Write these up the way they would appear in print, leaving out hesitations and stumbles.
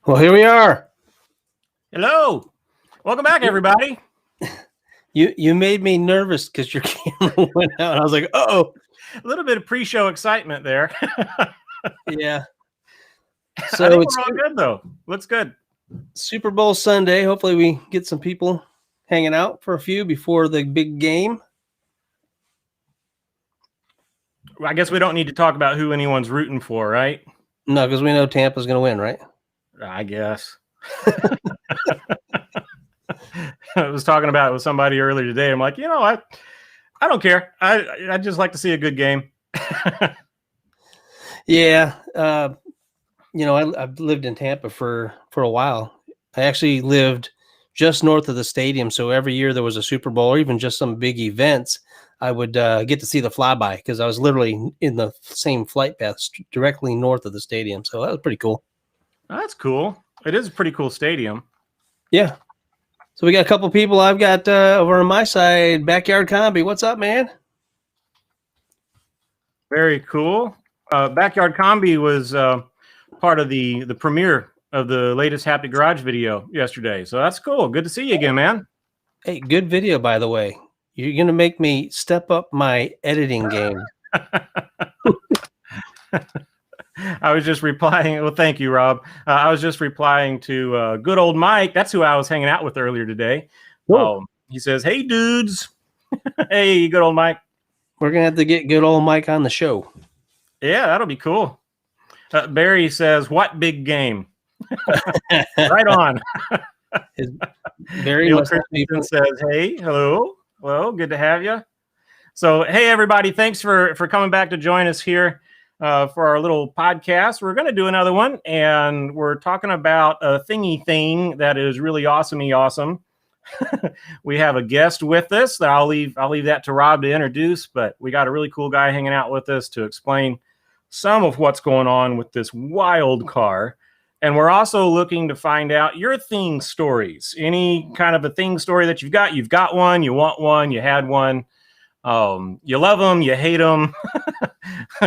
Well, here we are. Hello. Welcome back, everybody. You made me nervous because your camera went out. I was like, uh-oh. A little bit of pre-show excitement there. Yeah. So I think we're all good, though. Looks good. Super Bowl Sunday. Hopefully we get some people hanging out for a few before the big game. I guess we don't need to talk about who anyone's rooting for, right? No, because we know Tampa's going to win, right? I guess. I was talking about it with somebody earlier today. I'm like, I don't care. I just like to see a good game. Yeah. I've lived in Tampa for a while. I actually lived just north of the stadium. So every year there was a Super Bowl or even just some big events, I would get to see the flyby because I was literally in the same flight path directly north of the stadium. So that was pretty cool. That's cool. It is a pretty cool stadium. Yeah. So we got a couple people. I've got over on my side, Backyard Kombi. What's up, man? Very cool. Backyard Kombi was part of the premiere of the latest Haptic Garage video yesterday. So that's cool. Good to see you again, man. Hey, good video, by the way. You're going to make me step up my editing game. I was just replying. Well, thank you, Rob. I was just replying to good old Mike. That's who I was hanging out with earlier today. He says, "Hey, dudes." Hey, good old Mike. We're going to have to get good old Mike on the show. Yeah, that'll be cool. Barry says, "What big game?" Right on. Barry Neil Christensen says, "Hey, hello. Good to have you." So, hey, everybody. Thanks for coming back to join us here. For our little podcast. We're going to do another one, and we're talking about a thingy thing that is really awesome. We have a guest with us that I'll leave that to Rob to introduce, but we got a really cool guy hanging out with us to explain some of what's going on with this wild car. And we're also looking to find out your thing stories. Any kind of a thing story that you've got one, you want one, you had one. You love them, you hate them,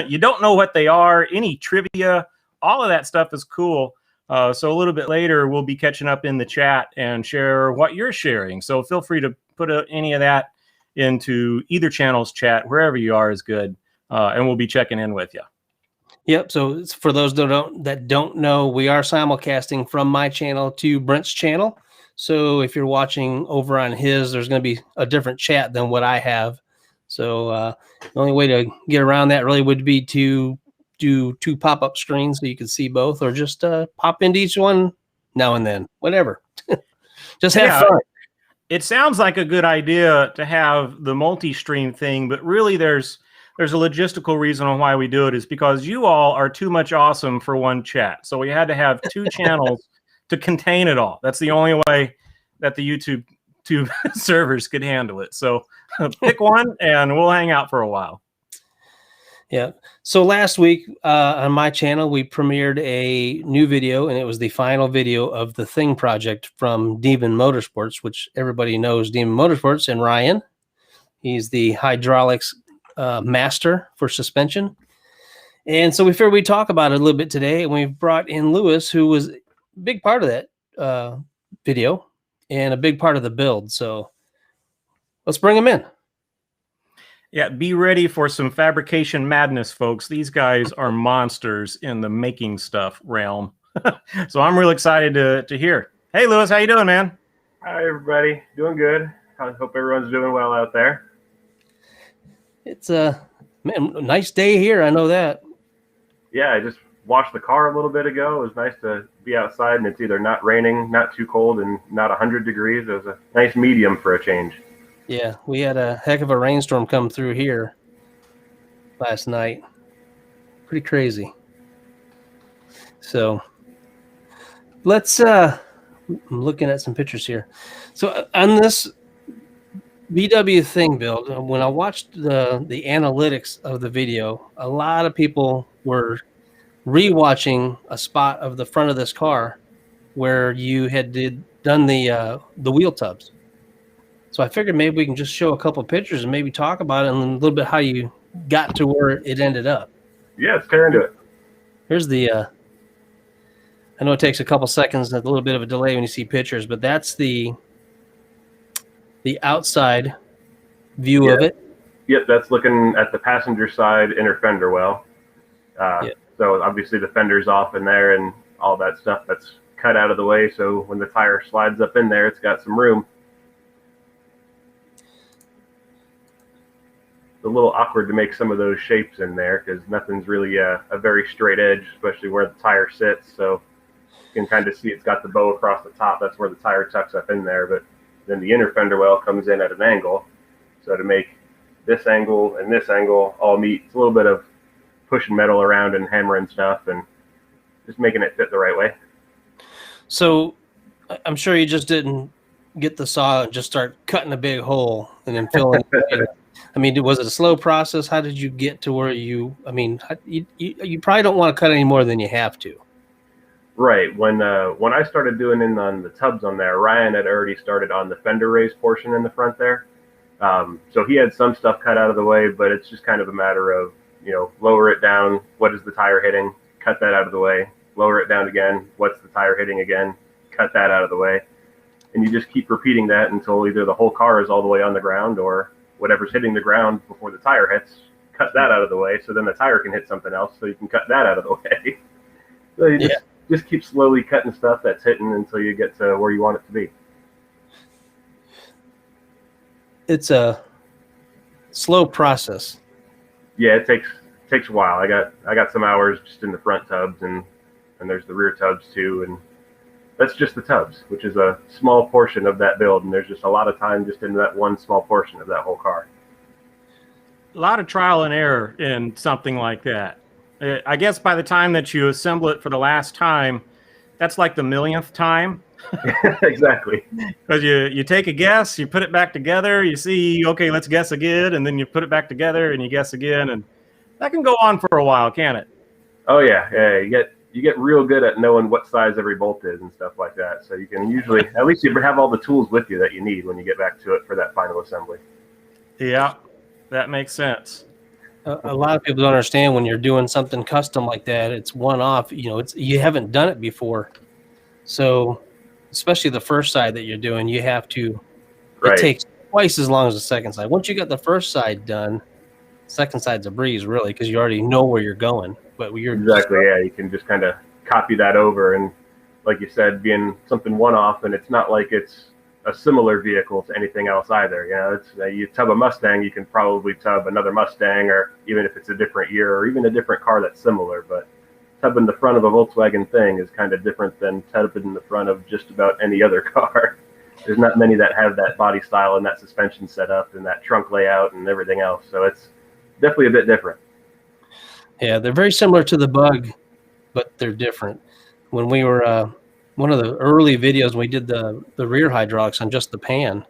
you don't know what they are, any trivia, all of that stuff is cool. So a little bit later, we'll be catching up in the chat and share what you're sharing. So feel free to put any of that into either channel's chat, wherever you are is good. And we'll be checking in with you. Yep. So for those that don't know, we are simulcasting from my channel to Brent's channel. So if you're watching over on his, there's going to be a different chat than what I have. So the only way to get around that really would be to do two pop-up screens so you can see both, or just pop into each one now and then, whatever. Just have fun. It sounds like a good idea to have the multi-stream thing, but really there's a logistical reason on why we do it is because you all are too much awesome for one chat. So we had to have two channels to contain it all. That's the only way that the YouTube servers could handle it. So pick one and we'll hang out for a while. Yeah. So last week on my channel, we premiered a new video, and it was the final video of the Thing project from Demon Motorsports, which everybody knows Demon Motorsports, and Ryan. He's the hydraulics master for suspension. And so we figured we'd talk about it a little bit today. And we've brought in Lewis, who was a big part of that video and a big part of the build. So let's bring him in. Yeah, be ready for some fabrication madness, folks. These guys are monsters in the making stuff realm. So I'm really excited to hear. Hey, Lewis, how you doing, man? Hi, everybody. Doing good. I hope everyone's doing well out there. It's a nice day here. I know that. Yeah, I just washed the car a little bit ago. It was nice to be outside, and it's either not raining, not too cold, and not 100 degrees. It was a nice medium for a change. Yeah, we had a heck of a rainstorm come through here last night. Pretty crazy. So let's I'm looking at some pictures here. So on this VW Thing build, when I watched the analytics of the video, a lot of people were rewatching a spot of the front of this car where you had done the wheel tubs. So I figured maybe we can just show a couple pictures and maybe talk about it and a little bit how you got to where it ended up. Yeah, let's tear into it. Here's the I know it takes a couple seconds and a little bit of a delay when you see pictures, but that's the outside view of it. Yep, that's looking at the passenger side inner fender well. So obviously the fender's off in there and all that stuff that's cut out of the way. So when the tire slides up in there, it's got some room. It's a little awkward to make some of those shapes in there because nothing's really a very straight edge, especially where the tire sits. So you can kind of see it's got the bow across the top. That's where the tire tucks up in there. But then the inner fender well comes in at an angle. So to make this angle and this angle all meet, it's a little bit of pushing metal around and hammering stuff and just making it fit the right way. So I'm sure you just didn't get the saw and just start cutting a big hole and then filling it. I mean, was it a slow process? How did you get to where you probably don't want to cut any more than you have to. Right. When I started doing in on the tubs on there, Ryan had already started on the fender raise portion in the front there. So he had some stuff cut out of the way, but it's just kind of a matter of, lower it down. What is the tire hitting? Cut that out of the way. Lower it down again. What's the tire hitting again? Cut that out of the way. And you just keep repeating that until either the whole car is all the way on the ground or whatever's hitting the ground before the tire hits, cut that out of the way. So then the tire can hit something else. So you can cut that out of the way. So you just keep slowly cutting stuff that's hitting until you get to where you want it to be. It's a slow process. Yeah, it takes a while. I got some hours just in the front tubs and there's the rear tubs too, and that's just the tubs, which is a small portion of that build, and there's just a lot of time just in that one small portion of that whole car. A lot of trial and error in something like that. I guess by the time that you assemble it for the last time, that's like the millionth time. Exactly. Because you take a guess, you put it back together, you see, okay, let's guess again, and then you put it back together and you guess again, and that can go on for a while, can't it? Oh yeah. You get real good at knowing what size every bolt is and stuff like that. So you can usually, at least you have all the tools with you that you need when you get back to it for that final assembly. Yeah, that makes sense. A lot of people don't understand when you're doing something custom like that. It's one off. You haven't done it before, so especially the first side that you're doing, you have to. Right. It takes twice as long as the second side. Once you got the first side done, second side's a breeze, really, because you already know where you're going. But you're exactly, you can just kind of copy that over, and like you said, being something one-off, and it's not like it's a similar vehicle to anything else either. It's you tub a Mustang, you can probably tub another Mustang, or even if it's a different year, or even a different car that's similar. But tubbing the front of a Volkswagen thing is kind of different than tubbing the front of just about any other car. There's not many that have that body style and that suspension setup and that trunk layout and everything else. So it's definitely a bit different. Yeah, they're very similar to the Bug, but they're different. When we were one of the early videos, we did the rear hydraulics on just the pan.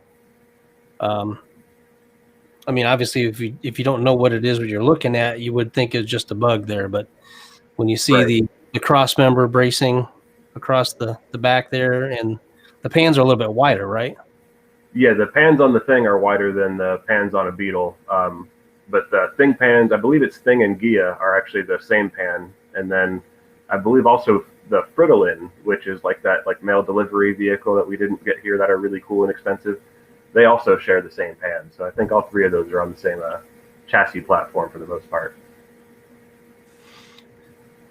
Obviously, if you don't know what it is, what you're looking at, you would think it's just a Bug there. But when you see the cross member bracing across the back there, and the pans are a little bit wider, right? Yeah, the pans on the Thing are wider than the pans on a Beetle. But the Thing pans, I believe it's Thing and Ghia, are actually the same pan. And then I believe also the Fridolin, which is like that mail delivery vehicle that we didn't get here that are really cool and expensive, they also share the same pan. So I think all three of those are on the same chassis platform for the most part.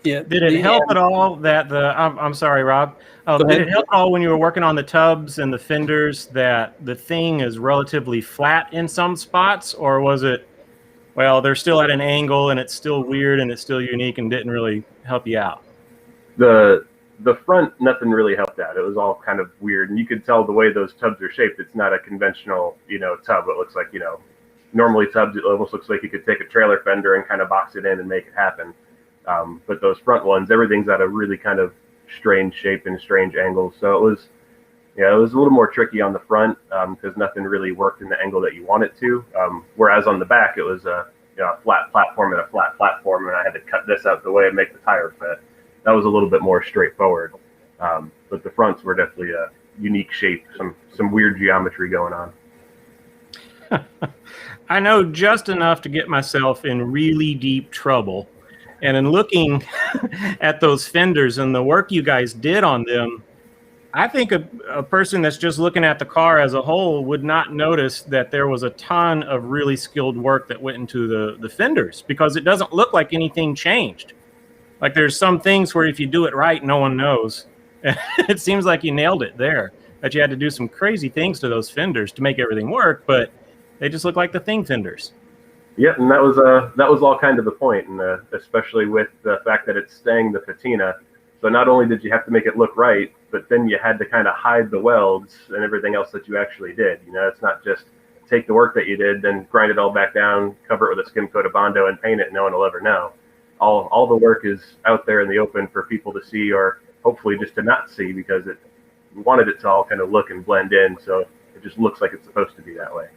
Yeah. Did it help at all that I'm sorry, Rob. Did it help at all when you were working on the tubs and the fenders that the Thing is relatively flat in some spots, or was it, well, they're still at an angle and it's still weird and it's still unique and didn't really help you out? The front, nothing really helped out. It was all kind of weird, and you could tell the way those tubs are shaped. It's not a conventional, tub. It looks like, normally tubs, it almost looks like you could take a trailer fender and kind of box it in and make it happen. But those front ones, everything's at a really kind of strange shape and strange angles. So it was a little more tricky on the front because nothing really worked in the angle that you want it to. Whereas on the back, it was a flat platform and a flat platform, and I had to cut this out the way and make the tire fit. That was a little bit more straightforward. But the fronts were definitely a unique shape, some weird geometry going on. I know just enough to get myself in really deep trouble And in looking at those fenders and the work you guys did on them, I think a person that's just looking at the car as a whole would not notice that there was a ton of really skilled work that went into the fenders, because it doesn't look like anything changed. Like there's some things where if you do it right, no one knows. It seems like you nailed it there, that you had to do some crazy things to those fenders to make everything work, but they just look like the thing fenders. Yeah, and that was all kind of the point, and especially with the fact that it's staying the patina. So not only did you have to make it look right, but then you had to kind of hide the welds and everything else that you actually did. You know, it's not just take the work that you did, then grind it all back down, cover it with a skim coat of Bondo, and paint it, and no one will ever know. All the work is out there in the open for people to see, or hopefully just to not see, because we wanted it to all kind of look and blend in, so it just looks like it's supposed to be that way.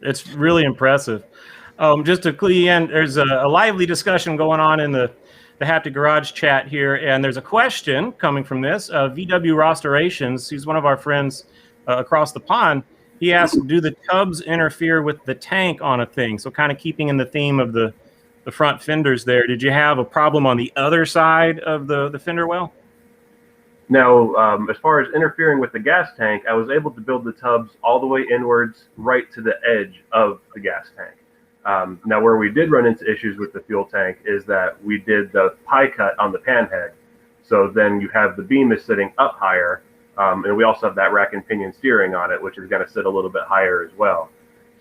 It's really impressive. Just to clue in, there's a lively discussion going on in the Haptic Garage chat here, and there's a question coming from this. VW Restorations, he's one of our friends across the pond. He asked, do the tubs interfere with the tank on a thing? So kind of keeping in the theme of the front fenders there, did you have a problem on the other side of the fender well? Now, as far as interfering with the gas tank, I was able to build the tubs all the way inwards right to the edge of the gas tank. Now, where we did run into issues with the fuel tank is that we did the pie cut on the pan head. So then you have the beam is sitting up higher, and we also have that rack and pinion steering on it, which is going to sit a little bit higher as well.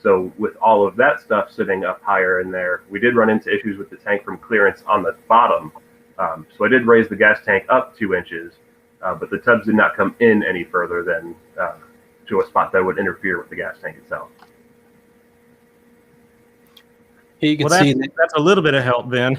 So with all of that stuff sitting up higher in there, we did run into issues with the tank from clearance on the bottom. So I did raise the gas tank up 2 inches, but the tubs did not come in any further than to a spot that would interfere with the gas tank itself. You can see that's a little bit of help then.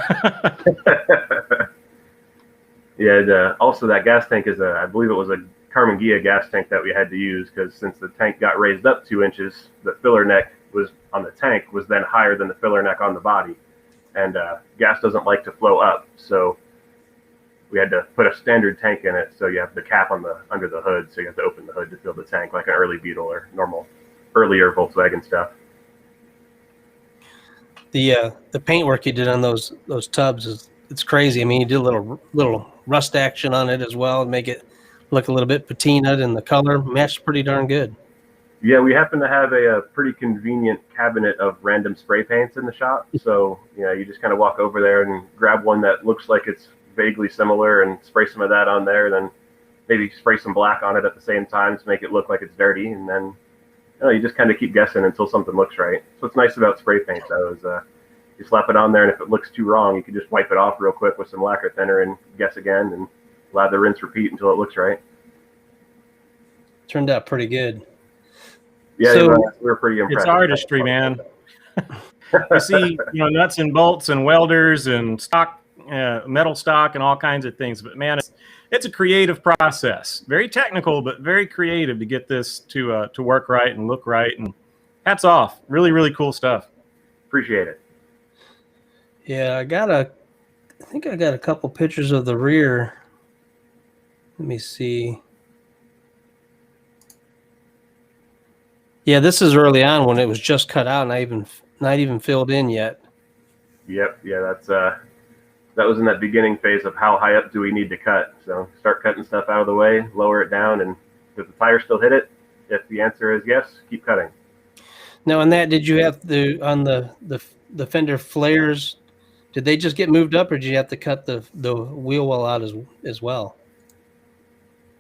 Yeah, also that gas tank is I believe it was a Carmen Ghia gas tank that we had to use, because since the tank got raised up 2 inches, the filler neck was on the tank was then higher than the filler neck on the body, and gas doesn't like to flow up, so we had to put a standard tank in it. So you have the cap on the under the hood, so you have to open the hood to fill the tank like an early Beetle or normal earlier Volkswagen stuff. The paint work you did on those tubs it's crazy. I mean, you did a little rust action on it as well, and make it look a little bit patinaed, and the color matched pretty darn good. Yeah, we happen to have a pretty convenient cabinet of random spray paints in the shop. So, you know, you just kind of walk over there and grab one that looks like it's vaguely similar and spray some of that on there, then maybe spray some black on it at the same time to make it look like it's dirty, and then you just kind of keep guessing until something looks right. So what's nice about spray paint, though, is you slap it on there, and if it looks too wrong, you can just wipe it off real quick with some lacquer thinner and guess again, and lather, rinse, repeat until it looks right. Turned out pretty good. Yeah, so, we were pretty impressed. It's artistry, man. You see, nuts and bolts and welders and stock, metal stock and all kinds of things. But man, it's a creative process. Very technical, but very creative to get this to work right and look right. And hats off. Really, really cool stuff. Appreciate it. Yeah, I think I got a couple pictures of the rear. Let me see. Yeah, this is early on when it was just cut out, and not even filled in yet. Yep. Yeah, that was in that beginning phase of how high up do we need to cut. So start cutting stuff out of the way, lower it down, and does the tire still hit it? If the answer is yes, keep cutting. Now, on that, did you have on the fender flares? Did they just get moved up, or did you have to cut the wheel well out as well?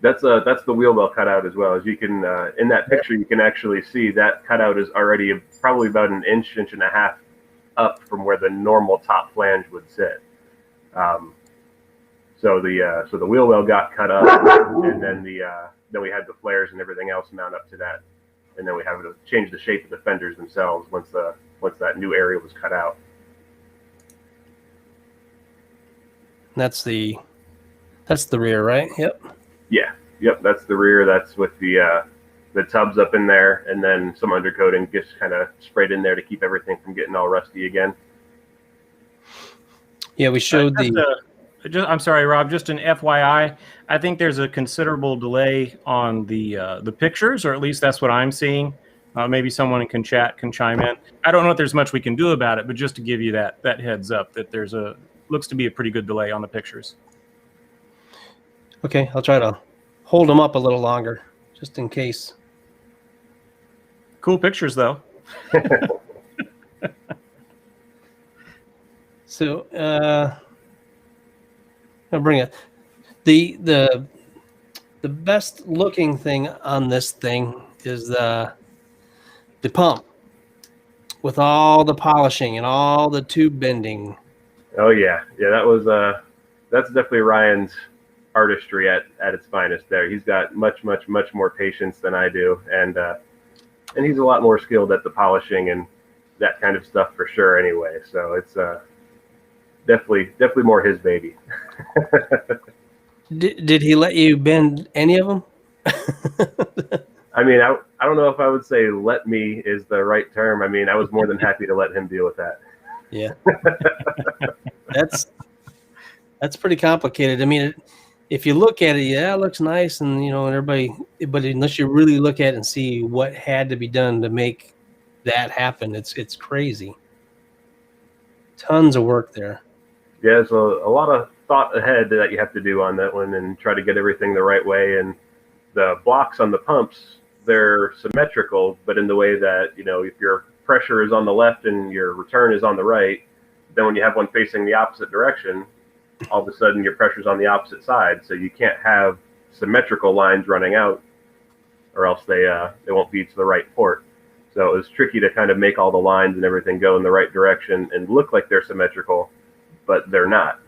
That's the wheel well cutout as well. As you can in that picture, you can actually see that cutout is already probably about an inch and a half up from where the normal top flange would sit. So the wheel well got cut up, and then then we had the flares and everything else mount up to that, and then we had to change the shape of the fenders themselves once that new area was cut out. That's the rear, right? Yep. Yeah. Yep. That's the rear. That's with the tubs up in there, and then some undercoating just kind of sprayed in there to keep everything from getting all rusty again. Yeah, we showed I'm sorry, Rob. Just an FYI, I think there's a considerable delay on the pictures, or at least that's what I'm seeing. Maybe someone can chime in. I don't know if there's much we can do about it, but just to give you that heads up that there's looks to be a pretty good delay on the pictures. Okay, I'll try to hold them up a little longer, just in case. Cool pictures, though. So, I'll bring it. The best looking thing on this thing is the pump with all the polishing and all the tube bending. Oh yeah, that's definitely Ryan's artistry at its finest. There, he's got much more patience than I do, and he's a lot more skilled at the polishing and that kind of stuff for sure. Anyway, so it's definitely more his baby. Did he let you bend any of them? I mean, I don't know if I would say "let me" is the right term. I mean, I was more than happy to let him deal with that. Yeah, that's pretty complicated. I mean, if you look at it, yeah, it looks nice, and everybody. But unless you really look at it and see what had to be done to make that happen, it's crazy. Tons of work there. Yeah, so a lot of thought ahead that you have to do on that one, and try to get everything the right way. And the blocks on the pumps, they're symmetrical, but in the way that, if your pressure is on the left and your return is on the right, then when you have one facing the opposite direction, all of a sudden your pressure's on the opposite side. So you can't have symmetrical lines running out, or else they won't be to the right port. So it was tricky to kind of make all the lines and everything go in the right direction and look like they're symmetrical, but they're not.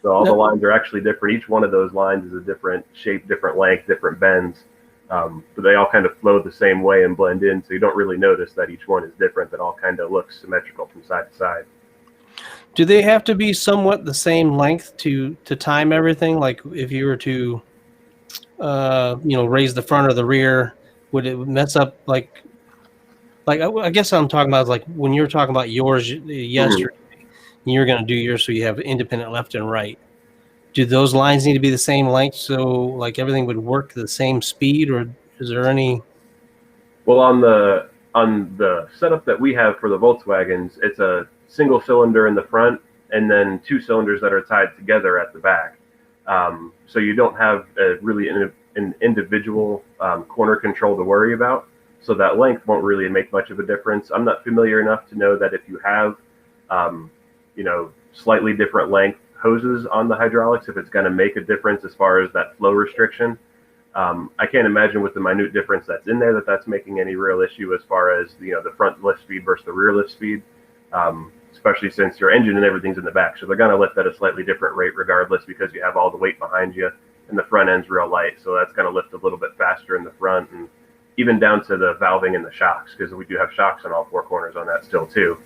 So all the lines are actually different. Each one of those lines is a different shape, different length, different bends. But they all kind of flow the same way and blend in, so you don't really notice that each one is different. That all kind of looks symmetrical from side to side. Do they have to be somewhat the same length to time everything? Like if you were to, raise the front or the rear, would it mess up? Like I guess I'm talking about is like when you were talking about yours yesterday, you're going to do yours so you have independent left and right. Do those lines need to be the same length so like everything would work the same speed, or is there any? Well, on the setup that we have for the Volkswagens, it's a single cylinder in the front and then two cylinders that are tied together at the back. So you don't have really an individual corner control to worry about. So that length won't really make much of a difference. I'm not familiar enough to know that if you have, slightly different length hoses on the hydraulics, if it's going to make a difference as far as that flow restriction. I can't imagine with the minute difference that's in there that's making any real issue as far as the front lift speed versus the rear lift speed, especially since your engine and everything's in the back. So they're going to lift at a slightly different rate regardless, because you have all the weight behind you and the front end's real light. So that's going to lift a little bit faster in the front, and even down to the valving and the shocks, because we do have shocks on all four corners on that still too.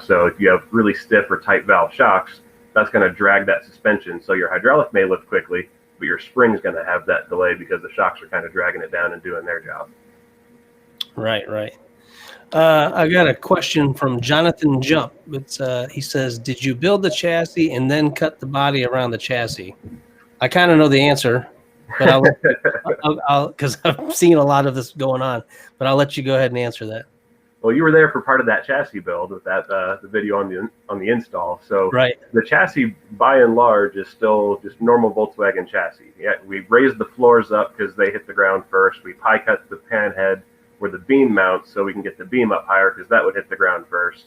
So if you have really stiff or tight valve shocks, that's going to drag that suspension. So your hydraulic may lift quickly, but your spring's going to have that delay because the shocks are kind of dragging it down and doing their job. Right. I got a question from Jonathan Jump. He says, did you build the chassis and then cut the body around the chassis? I kind of know the answer, but I'll because I've seen a lot of this going on, but I'll let you go ahead and answer that. Well, you were there for part of that chassis build with that the video on the install. So right. The chassis, by and large, is still just normal Volkswagen chassis. Yeah, we raised the floors up because they hit the ground first. We pie cut the pan head where the beam mounts so we can get the beam up higher because that would hit the ground first.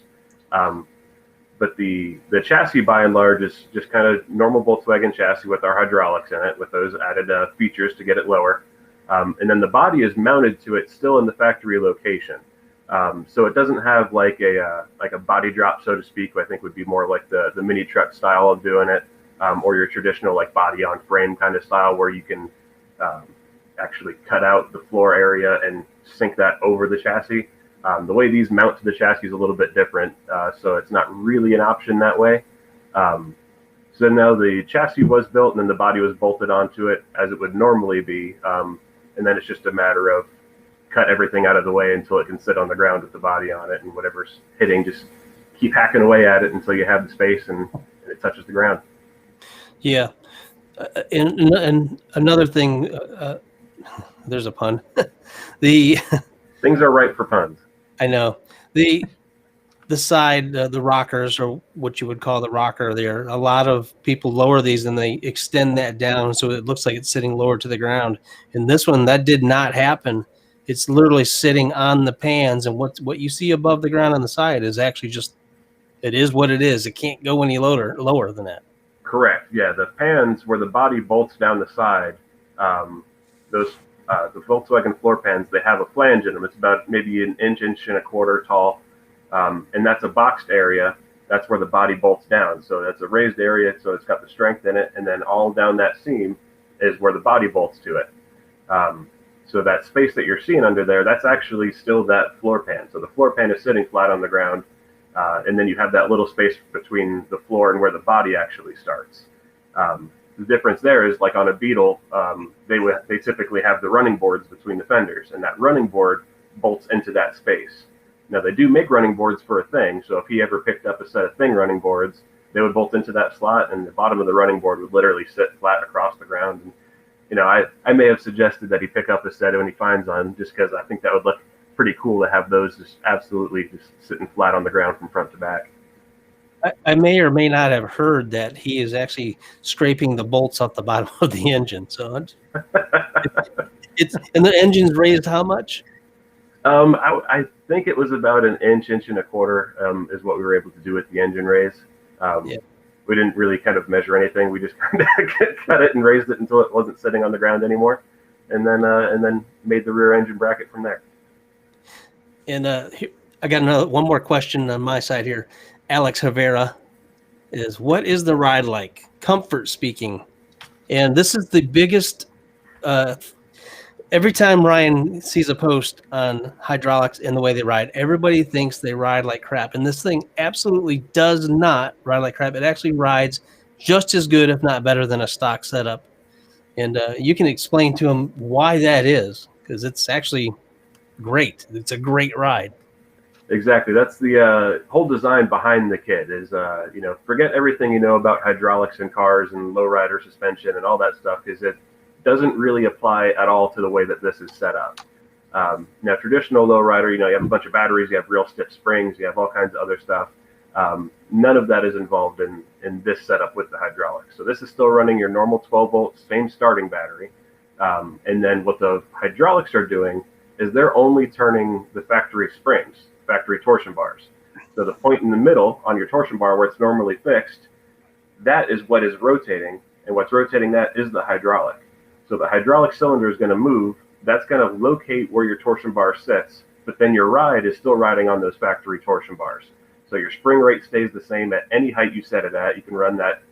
But the chassis, by and large, is just kind of normal Volkswagen chassis with our hydraulics in it, with those added features to get it lower. And then the body is mounted to it still in the factory location. So it doesn't have like a body drop, so to speak. I think would be more like the mini truck style of doing it, or your traditional like body on frame kind of style where you can actually cut out the floor area and sink that over the chassis. The way these mount to the chassis is a little bit different, so it's not really an option that way. So now the chassis was built and then the body was bolted onto it as it would normally be, and then it's just a matter of cut everything out of the way until it can sit on the ground with the body on it, and whatever's hitting, just keep hacking away at it until you have the space and it touches the ground. Yeah. And another thing, there's a pun. Things are ripe for puns. I know. The side, the rockers, or what you would call the rocker there, a lot of people lower these and they extend that down so it looks like it's sitting lower to the ground. And this one, that did not happen. It's literally sitting on the pans, and what you see above the ground on the side is actually just, it is what it is. It can't go any lower than that. Correct. Yeah, the pans where the body bolts down the side, those the Volkswagen floor pans, they have a flange in them. It's about maybe an inch and a quarter tall, and that's a boxed area. That's where the body bolts down. So that's a raised area, so it's got the strength in it, and then all down that seam is where the body bolts to it. So that space that you're seeing under there, that's actually still that floor pan. So the floor pan is sitting flat on the ground, and then you have that little space between the floor and where the body actually starts. The difference there is, like on a Beetle, they typically have the running boards between the fenders, and that running board bolts into that space. Now, they do make running boards for a thing, so if he ever picked up a set of thing running boards, they would bolt into that slot, and the bottom of the running board would literally sit flat across the ground. And, you know, I may have suggested that he pick up a set when he finds one, just because I think that would look pretty cool to have those just absolutely just sitting flat on the ground from front to back. I may or may not have heard that he is actually scraping the bolts off the bottom of the engine. So it's and the engine's raised how much? I think it was about an inch and a quarter is what we were able to do with the engine raise. Yeah. We didn't really kind of measure anything. We just kind of cut it and raised it until it wasn't sitting on the ground anymore, and then made the rear engine bracket from there. And I got one more question on my side here. Alex Havera is, what is the ride like? Comfort speaking. And this is the biggest, every time Ryan sees a post on hydraulics and the way they ride, everybody thinks they ride like crap. And this thing absolutely does not ride like crap. It actually rides just as good, if not better, than a stock setup. And you can explain to them why that is, because it's actually great. It's a great ride. Exactly. That's the whole design behind the kit is, forget everything you know about hydraulics in cars and lowrider suspension and all that stuff, because it doesn't really apply at all to the way that this is set up. Now, traditional lowrider, you have a bunch of batteries, you have real stiff springs, you have all kinds of other stuff. None of that is involved in this setup with the hydraulics. So this is still running your normal 12-volt, same starting battery. And then what the hydraulics are doing is they're only turning the factory springs, factory torsion bars. So the point in the middle on your torsion bar where it's normally fixed, that is what is rotating, and what's rotating that is the hydraulic. So the hydraulic cylinder is going to move, that's going to locate where your torsion bar sits, but then your ride is still riding on those factory torsion bars. So your spring rate stays the same at any height you set it at. You can run that,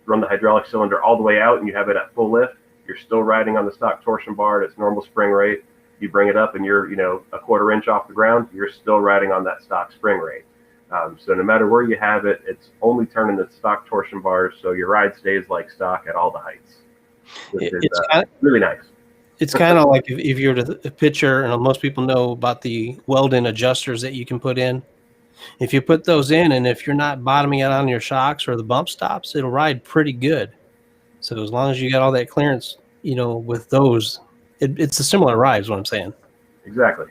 run the hydraulic cylinder all the way out and you have it at full lift. You're still riding on the stock torsion bar at its normal spring rate. You bring it up and you're, a quarter inch off the ground, you're still riding on that stock spring rate. So no matter where you have it, it's only turning the stock torsion bars, so your ride stays like stock at all the heights. Which is really nice. It's kind of like if you were to picture, and most people know about the weld-in adjusters that you can put in. If you put those in, and if you're not bottoming it on your shocks or the bump stops, it'll ride pretty good. So as long as you got all that clearance, with those, it's a similar ride is what I'm saying. Exactly.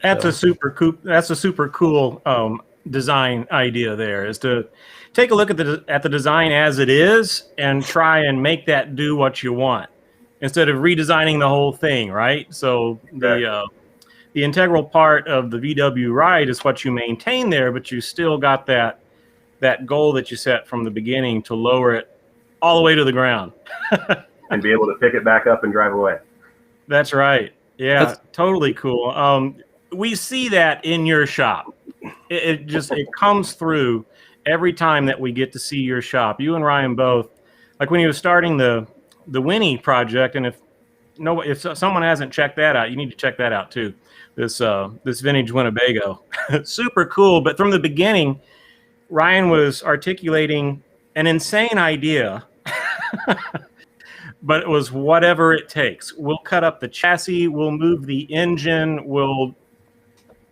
That's a super cool design idea there, is to take a look at the design as it is and try and make that do what you want instead of redesigning the whole thing, right? So the integral part of the VW ride is what you maintain there, but you still got that goal that you set from the beginning to lower it all the way to the ground. And be able to pick it back up and drive away. That's right. Yeah, totally cool. We see that in your shop. It comes through every time that we get to see your shop. You and Ryan both, like when he was starting the Winnie project, and if someone hasn't checked that out, you need to check that out too. This vintage Winnebago, super cool. But from the beginning, Ryan was articulating an insane idea. But it was whatever it takes. We'll cut up the chassis, we'll move the engine, we'll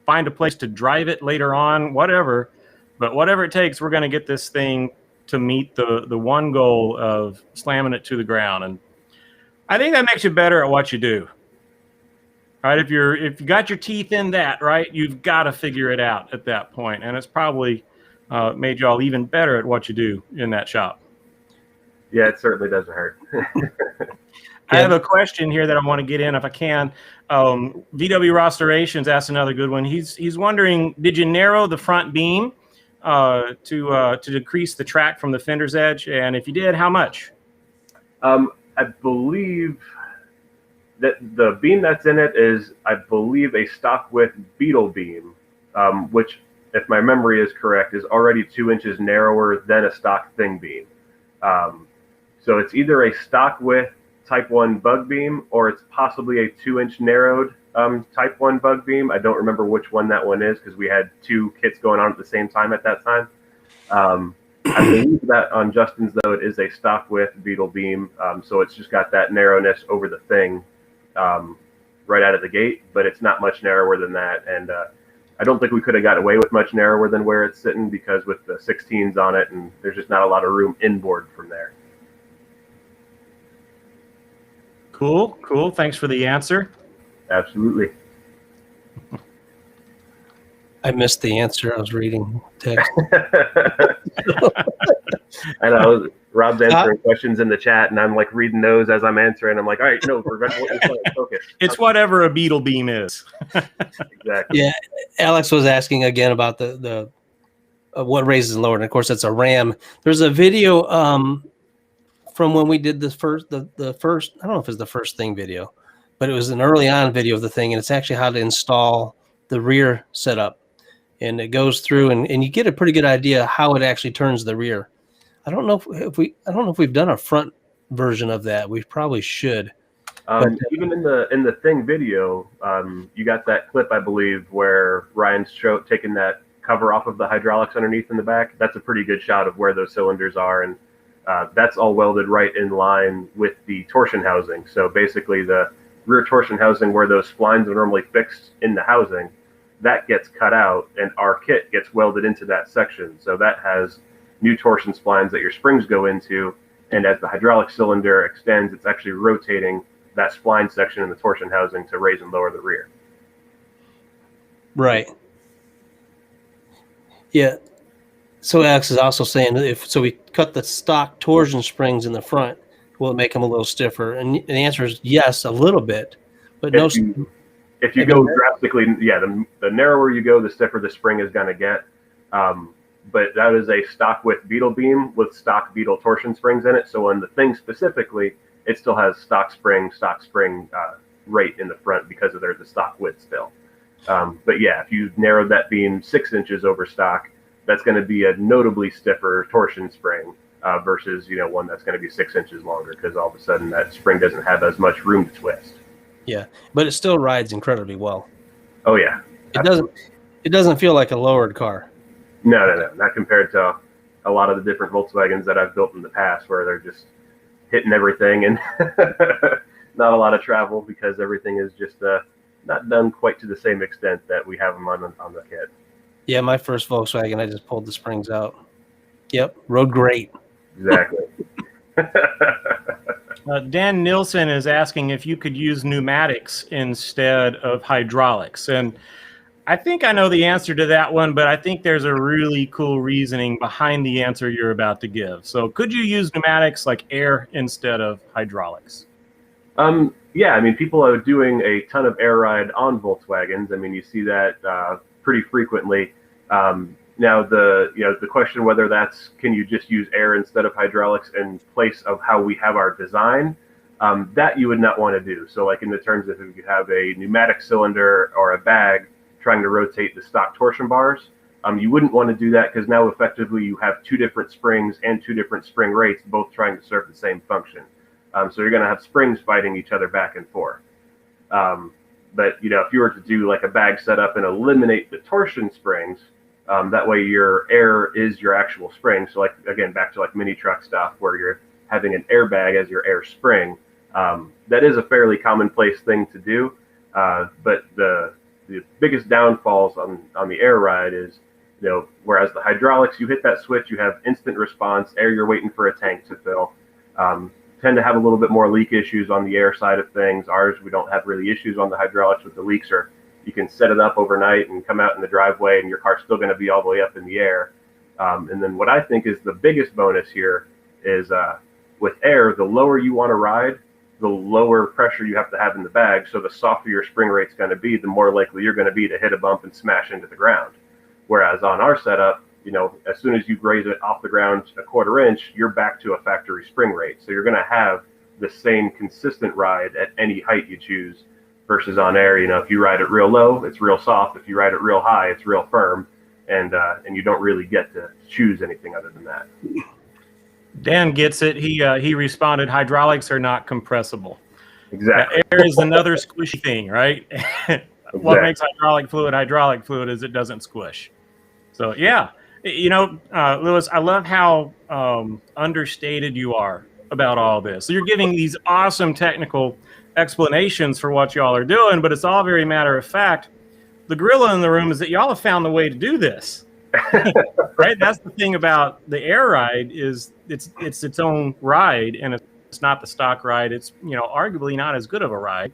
find a place to drive it later on, whatever. But whatever it takes, we're going to get this thing to meet the one goal of slamming it to the ground. And I think that makes you better at what you do. Right? If you got your teeth in that, right, you've got to figure it out at that point, and it's probably made y'all even better at what you do in that shop. Yeah, it certainly doesn't hurt. I have a question here that I want to get in if I can. VW Restorations asked another good one. He's wondering, did you narrow the front beam to decrease the track from the fender's edge? And if you did, how much? I believe that the beam that's in it is, I believe, a stock width beetle beam, which, if my memory is correct, is already 2 inches narrower than a stock thing beam. So it's either a stock width Type 1 bug beam, or it's possibly a 2-inch narrowed Type 1 bug beam. I don't remember which one that one is because we had 2 kits going on at the same time at that time. I believe that on Justin's, though, it is a stock width beetle beam. So it's just got that narrowness over the thing right out of the gate, but it's not much narrower than that. And I don't think we could have got away with much narrower than where it's sitting because with the 16s on it, and there's just not a lot of room inboard from there. Cool. Thanks for the answer. Absolutely. I missed the answer. I was reading text. I know Rob's answering questions in the chat, and I'm like reading those as I'm answering. I'm like, all right, no, focus. It's whatever a beetle beam is. Exactly. Yeah, Alex was asking again about the what raises and lowered, and of course that's a ram. There's a video from when we did the first. I don't know if it's the first thing video, but it was an early on video of the thing, and it's actually how to install the rear setup. And it goes through, and you get a pretty good idea how it actually turns the rear. I don't know if we've done a front version of that. We probably should. Even in the thing video, you got that clip, I believe, where Ryan's taking that cover off of the hydraulics underneath in the back. That's a pretty good shot of where those cylinders are, and that's all welded right in line with the torsion housing. So basically, the rear torsion housing where those splines are normally fixed in the housing, that gets cut out, and our kit gets welded into that section. So that has new torsion splines that your springs go into, and as the hydraulic cylinder extends, it's actually rotating that spline section in the torsion housing to raise and lower the rear. Right. Yeah. So Alex is also saying if we cut the stock torsion springs in the front, will it make them a little stiffer? And the answer is yes, a little bit, but if you go drastically, yeah, the narrower you go, the stiffer the spring is going to get. But that is a stock width beetle beam with stock beetle torsion springs in it. So on the thing specifically, it still has stock spring rate in the front because of the stock width still. But yeah, if you narrowed that beam 6 inches over stock, that's going to be a notably stiffer torsion spring versus one that's going to be 6 inches longer because all of a sudden that spring doesn't have as much room to twist. Yeah, but it still rides incredibly well. Oh yeah, it doesn't feel like a lowered car. No, not compared to a lot of the different Volkswagens that I've built in the past, where they're just hitting everything and not a lot of travel because everything is just not done quite to the same extent that we have them on the kit. Yeah, my first Volkswagen, I just pulled the springs out. Yep, rode great. Exactly. Dan Nielson is asking if you could use pneumatics instead of hydraulics. And I think I know the answer to that one, but I think there's a really cool reasoning behind the answer you're about to give. So could you use pneumatics like air instead of hydraulics? Yeah, I mean, people are doing a ton of air ride on Volkswagens. I mean, you see that pretty frequently. Now, the question whether can you just use air instead of hydraulics in place of how we have our design, that you would not want to do. So like in the terms of if you have a pneumatic cylinder or a bag trying to rotate the stock torsion bars, you wouldn't want to do that because now effectively you have 2 different springs and 2 different spring rates both trying to serve the same function. So you're going to have springs fighting each other back and forth. But if you were to do like a bag setup and eliminate the torsion springs, that way your air is your actual spring. So like, again, back to like mini truck stuff where you're having an airbag as your air spring. That is a fairly commonplace thing to do. But the biggest downfalls on the air ride is, whereas the hydraulics, you hit that switch, you have instant response, air you're waiting for a tank to fill. tend to have a little bit more leak issues on the air side of things. Ours, we don't have really issues on the hydraulics with the leaks, or you can set it up overnight and come out in the driveway and your car's still going to be all the way up in the air. And then what I think is the biggest bonus here is with air, the lower you want to ride, the lower pressure you have to have in the bag. So the softer your spring rate's going to be, the more likely you're going to be to hit a bump and smash into the ground. Whereas on our setup, you know, as soon as you raise it off the ground a 1/4 inch, you're back to a factory spring rate. So you're going to have the same consistent ride at any height you choose, versus on air, you know, if you ride it real low, it's real soft. If you ride it real high, it's real firm. And you don't really get to choose anything other than that. Dan gets it. He responded, hydraulics are not compressible. Exactly. Air is another squishy thing, right? What makes hydraulic fluid is it doesn't squish. So yeah, you know, Lewis, I love how understated you are about all this. So you're giving these awesome technical explanations for what y'all are doing, but it's all very matter of fact. The gorilla in the room is that y'all have found the way to do this. Right? That's the thing about the air ride, is it's its own ride, and it's not the stock ride. It's, you know, arguably not as good of a ride.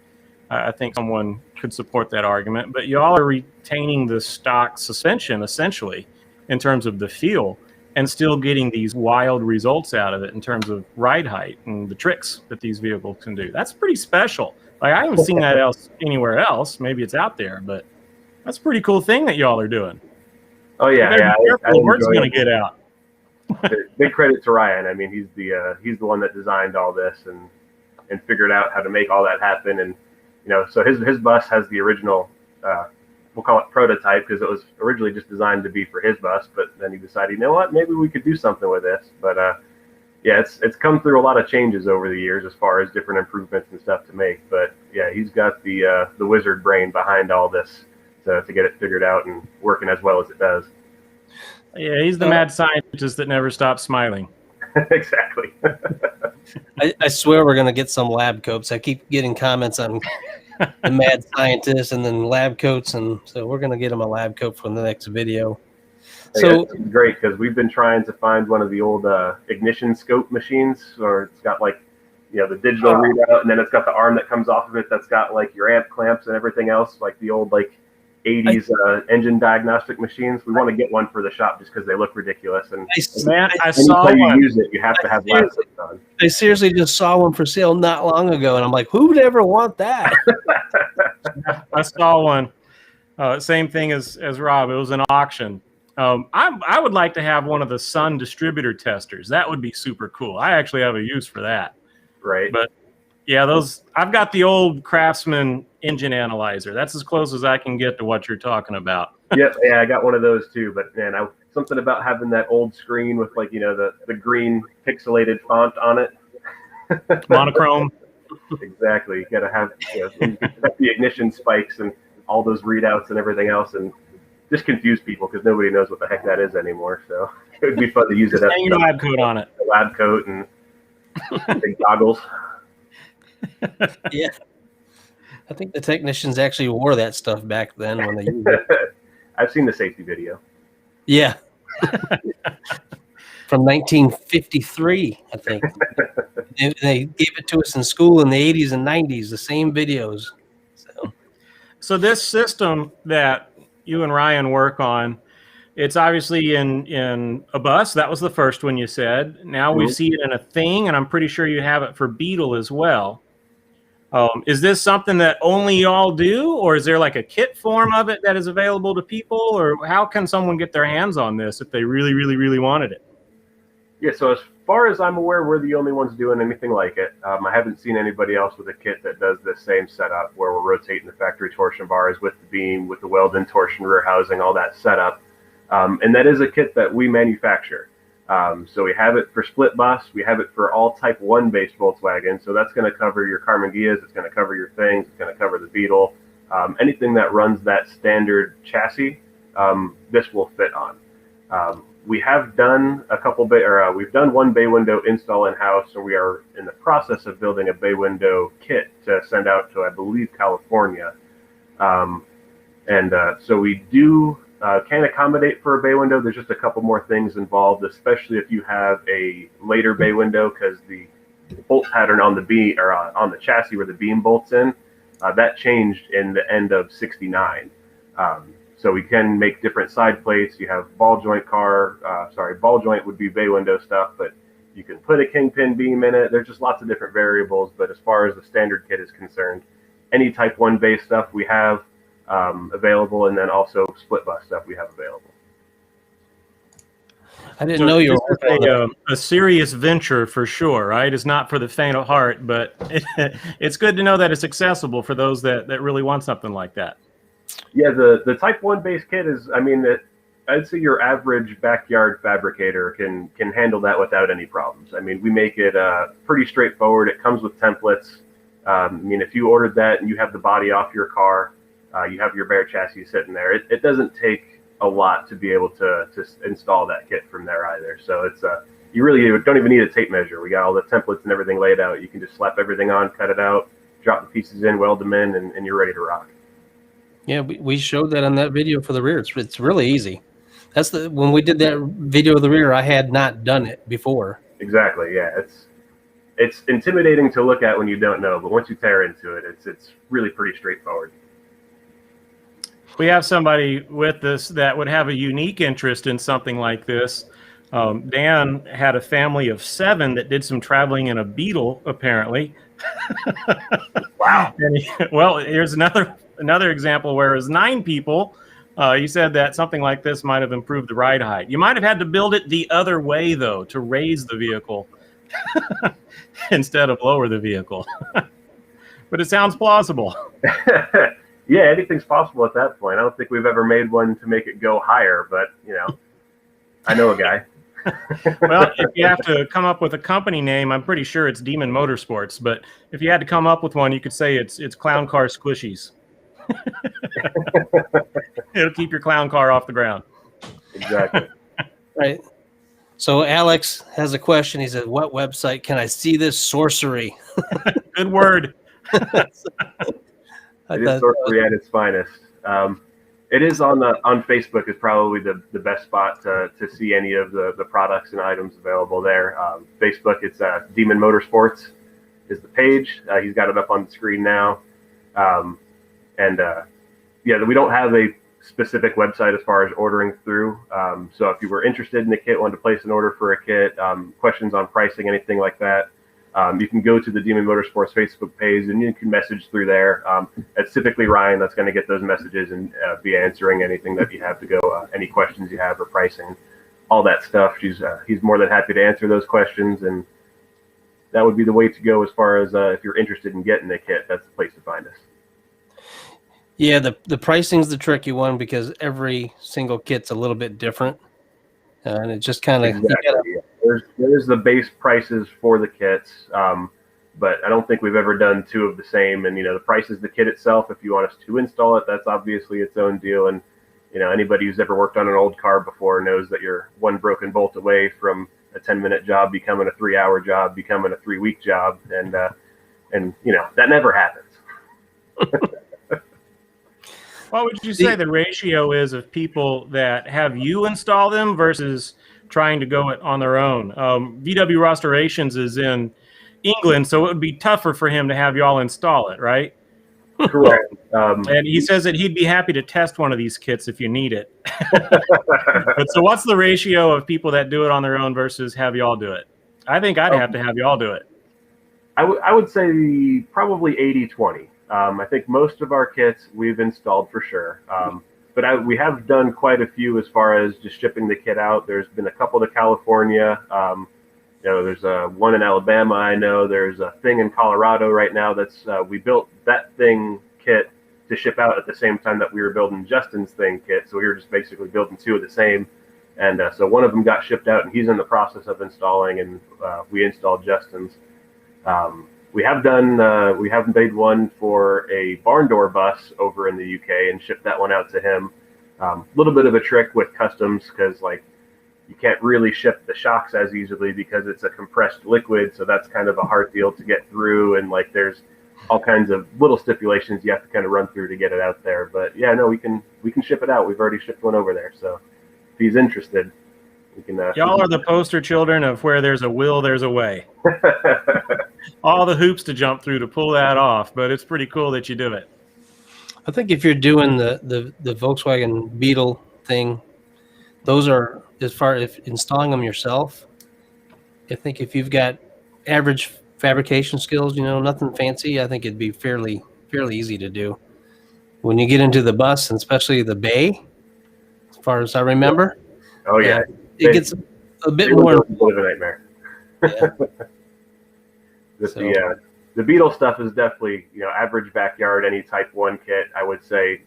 I think someone could support that argument, but y'all are retaining the stock suspension essentially in terms of the feel, and still getting these wild results out of it in terms of ride height and the tricks that these vehicles can do. That's pretty special. Like, I haven't seen that anywhere else. Maybe it's out there, but that's a pretty cool thing that y'all are doing. Oh yeah, yeah. The word's going to get out. Big credit to Ryan. I mean, he's the one that designed all this and figured out how to make all that happen. And you know, so his bus has the original, we'll call it prototype, because it was originally just designed to be for his bus. But then he decided, you know what, maybe we could do something with this. But yeah, it's come through a lot of changes over the years as far as different improvements and stuff to make. But yeah, he's got the wizard brain behind all this to get it figured out and working as well as it does. Yeah, he's the mad scientist that never stops smiling. Exactly. I swear we're going to get some lab coats. I keep getting comments on the mad scientist and then lab coats, and so we're going to get him a lab coat for the next video. So it's great, because we've been trying to find one of the old ignition scope machines, or it's got like, you know, the digital readout, and then it's got the arm that comes off of it that's got like your amp clamps and everything else, like the old like 80s engine diagnostic machines. We want to get one for the shop just because they look ridiculous. And I saw anytime one. you use it, you have to have lab coats on. I seriously just saw one for sale not long ago, and I'm like, who would ever want that? I saw one. Same thing as Rob. It was an auction. I would like to have one of the Sun distributor testers. That would be super cool. I actually have a use for that. Right. But yeah, I've got the old Craftsman engine analyzer. That's as close as I can get to what you're talking about. Yeah, I got one of those too. But man, something about having that old screen with, like, you know, the green pixelated font on it. Monochrome. Exactly. You got to have, you know, the ignition spikes and all those readouts and everything else, and just confuse people because nobody knows what the heck that is anymore. So it would be fun to use it. Hang your lab coat on it. A lab coat and big goggles. Yeah, I think the technicians actually wore that stuff back then when they used it. I've seen the safety video. Yeah. From 1953, I think. They gave it to us in school in the 80s and 90s, the same videos. So this system that you and Ryan work on, it's obviously in a bus. That was the first one you said. Now we see it in a thing, and I'm pretty sure you have it for Beetle as well. Is this something that only y'all do, or is there like a kit form of it that is available to people, or how can someone get their hands on this if they really, really, really wanted it? Yeah, so as far as I'm aware, we're the only ones doing anything like it. I haven't seen anybody else with a kit that does this same setup where we're rotating the factory torsion bars with the beam, with the weld-in torsion rear housing, all that setup. And that is a kit that we manufacture. So we have it for split bus. We have it for all Type 1 based Volkswagen. So that's going to cover your Carmen Gias. It's going to cover your Things. It's going to cover the Beetle. Anything that runs that standard chassis, this will fit on. We have done we've done one bay window install in-house, and we are in the process of building a bay window kit to send out to, I believe, California. So we do can accommodate for a bay window. There's just a couple more things involved, especially if you have a later bay window, because the bolt pattern on the beam or on the chassis where the beam bolts in, that changed in the end of '69. So we can make different side plates. You have ball joint ball joint would be bay window stuff, but you can put a kingpin beam in it. There's just lots of different variables. But as far as the standard kit is concerned, any Type 1 base stuff we have available, and then also split bus stuff we have available. I didn't know you were a serious venture for sure, right? It's not for the faint of heart, but it's good to know that it's accessible for those that really want something like that. Yeah, the Type 1 base kit is, I mean, I'd say your average backyard fabricator can handle that without any problems. I mean, we make it pretty straightforward. It comes with templates. I mean, if you ordered that and you have the body off your car, you have your bare chassis sitting there, it doesn't take a lot to be able to install that kit from there either. So it's you really don't even need a tape measure. We got all the templates and everything laid out. You can just slap everything on, cut it out, drop the pieces in, weld them in, and you're ready to rock. Yeah, we showed that on that video for the rear. It's really easy. That's when we did that video of the rear, I had not done it before. Exactly. Yeah, it's intimidating to look at when you don't know, but once you tear into it, it's really pretty straightforward. We have somebody with us that would have a unique interest in something like this. Dan had a family of 7 that did some traveling in a Beetle, apparently. Wow. Well, here's another example where it was 9 people. You said that something like this might have improved the ride height. You might have had to build it the other way, though, to raise the vehicle instead of lower the vehicle. But it sounds plausible. Yeah, anything's possible at that point. I don't think we've ever made one to make it go higher, but, I know a guy. Well, if you have to come up with a company name, I'm pretty sure it's Demon Motorsports. But if you had to come up with one, you could say it's Clown Car Squishies. It'll keep your clown car off the ground. Exactly. Right. So Alex has a question. He said, "What website can I see this sorcery?" Good word. It is sorcery at its finest. It is on Facebook is probably the best spot to see any of the products and items available there. Facebook, it's Demon Motorsports is the page. He's got it up on the screen now. We don't have a specific website as far as ordering through. So if you were interested in the kit, wanted to place an order for a kit, questions on pricing, anything like that, you can go to the Demon Motorsports Facebook page and you can message through there. It's typically Ryan that's going to get those messages and be answering anything that you have to go, any questions you have or pricing, all that stuff. He's more than happy to answer those questions, and that would be the way to go as far as if you're interested in getting a kit. That's the place to find us. Yeah, the pricing's the tricky one because every single kit's a little bit different, and it just kind of there's the base prices for the kits, but I don't think we've ever done 2 of the same. And the price is the kit itself. If you want us to install it, that's obviously its own deal. And anybody who's ever worked on an old car before knows that you're one broken bolt away from a 10-minute job becoming a 3-hour job, becoming a 3-week job, and that never happens. What would you say the ratio is of people that have you install them versus trying to go it on their own? VW Restorations is in England, so it would be tougher for him to have y'all install it, right? Correct. And he says that he'd be happy to test one of these kits if you need it. But so what's the ratio of people that do it on their own versus have y'all do it? I think I'd have to have y'all do it. I would say probably 80-20. I think most of our kits we've installed for sure. But we have done quite a few as far as just shipping the kit out. There's been a couple to California. There's one in Alabama. I know there's a thing in Colorado right now that's we built that thing kit to ship out at the same time that we were building Justin's thing kit. So we were just basically building 2 of the same. And so one of them got shipped out, and he's in the process of installing, and we installed Justin's. We have made one for a barn door bus over in the UK and shipped that one out to him. A little bit of a trick with customs because you can't really ship the shocks as easily because it's a compressed liquid. So that's kind of a hard deal to get through. And there's all kinds of little stipulations you have to kind of run through to get it out there. But yeah, no, we can ship it out. We've already shipped one over there. So if he's interested, we can. Y'all are the poster children of where there's a will, there's a way. all the hoops to jump through to pull that off, but it's pretty cool that you do it. I think if you're doing the Volkswagen Beetle thing, those are, as far as installing them yourself, I think if you've got average fabrication skills, nothing fancy, I think it'd be fairly easy to do. When you get into the bus, and especially the bay, as far as I remember, Oh yeah, it gets a bit it more. was a bit of a nightmare. Yeah. The Beetle stuff is definitely, average backyard, any type 1 kit. I would say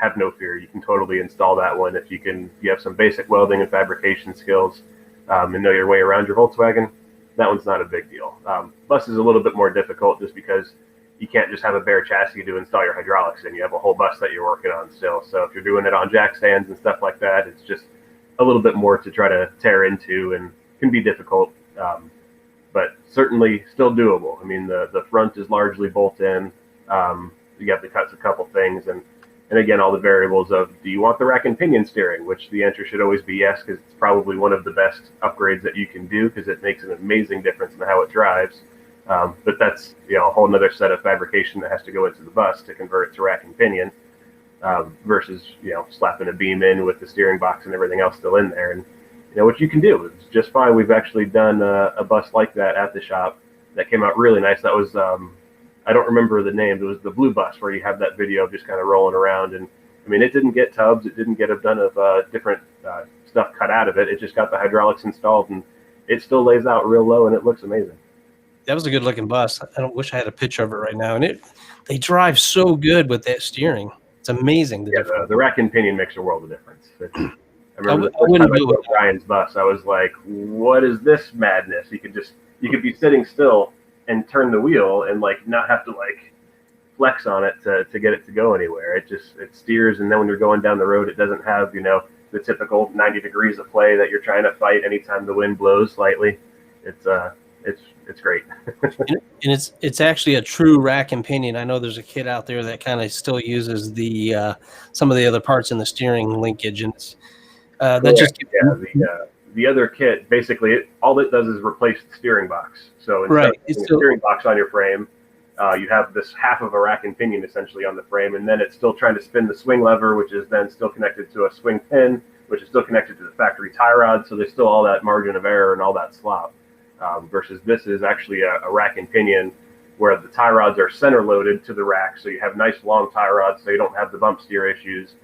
have no fear. You can totally install that one if you have some basic welding and fabrication skills and know your way around your Volkswagen. That one's not a big deal. Bus is a little bit more difficult just because you can't just have a bare chassis to install your hydraulics in. You have a whole bus that you're working on still. So if you're doing it on jack stands and stuff like that, it's just a little bit more to try to tear into and can be difficult. But certainly still doable. I mean, the front is largely bolt in. You have to cut a couple things, and again, all the variables of, do you want the rack and pinion steering, which the answer should always be yes, because it's probably one of the best upgrades that you can do, because it makes an amazing difference in how it drives. But that's a whole nother set of fabrication that has to go into the bus to convert it to rack and pinion, versus slapping a beam in with the steering box and everything else still in there. And what you can do is just fine. We've actually done a bus like that at the shop that came out really nice. That was, I don't remember the name. It was the blue bus where you have that video of just kind of rolling around. And I mean, it didn't get tubs. It didn't get a ton of different stuff cut out of it. It just got the hydraulics installed, and it still lays out real low, and it looks amazing. That was a good looking bus. I don't wish I had a picture of it right now. And they drive so good with that steering. It's amazing. The rack and pinion makes a world of difference. I remember I wouldn't do it. Ryan's bus. I was like, "What is this madness?" You could be sitting still and turn the wheel and not have to flex on it to get it to go anywhere. It steers, and then when you're going down the road, it doesn't have the typical 90 degrees of play that you're trying to fight anytime the wind blows slightly. It's great. And it's actually a true rack and pinion. I know there's a kit out there that kind of still uses the some of the other parts in the steering linkage, and it's the other kit basically all it does is replace the steering box. So instead of putting a steering box on your frame, you have this half of a rack and pinion essentially on the frame, and then it's still trying to spin the swing lever, which is then still connected to a swing pin, which is still connected to the factory tie rod. So there's still all that margin of error and all that slop. Versus this is actually a rack and pinion where the tie rods are center loaded to the rack, so you have nice long tie rods, so you don't have the bump steer issues.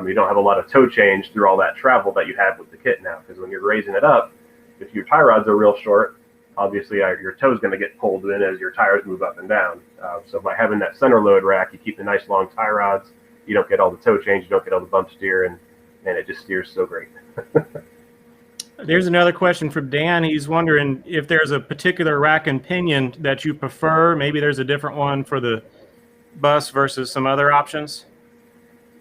You don't have a lot of toe change through all that travel that you have with the kit now, because when you're raising it up, if your tie rods are real short, obviously your toe is going to get pulled in as your tires move up and down. So by having that center load rack, you keep the nice long tie rods, you don't get all the toe change, you don't get all the bump steer, and it just steers so great. There's another question from Dan. He's wondering if there's a particular rack and pinion that you prefer. Maybe there's a different one for the bus versus some other options.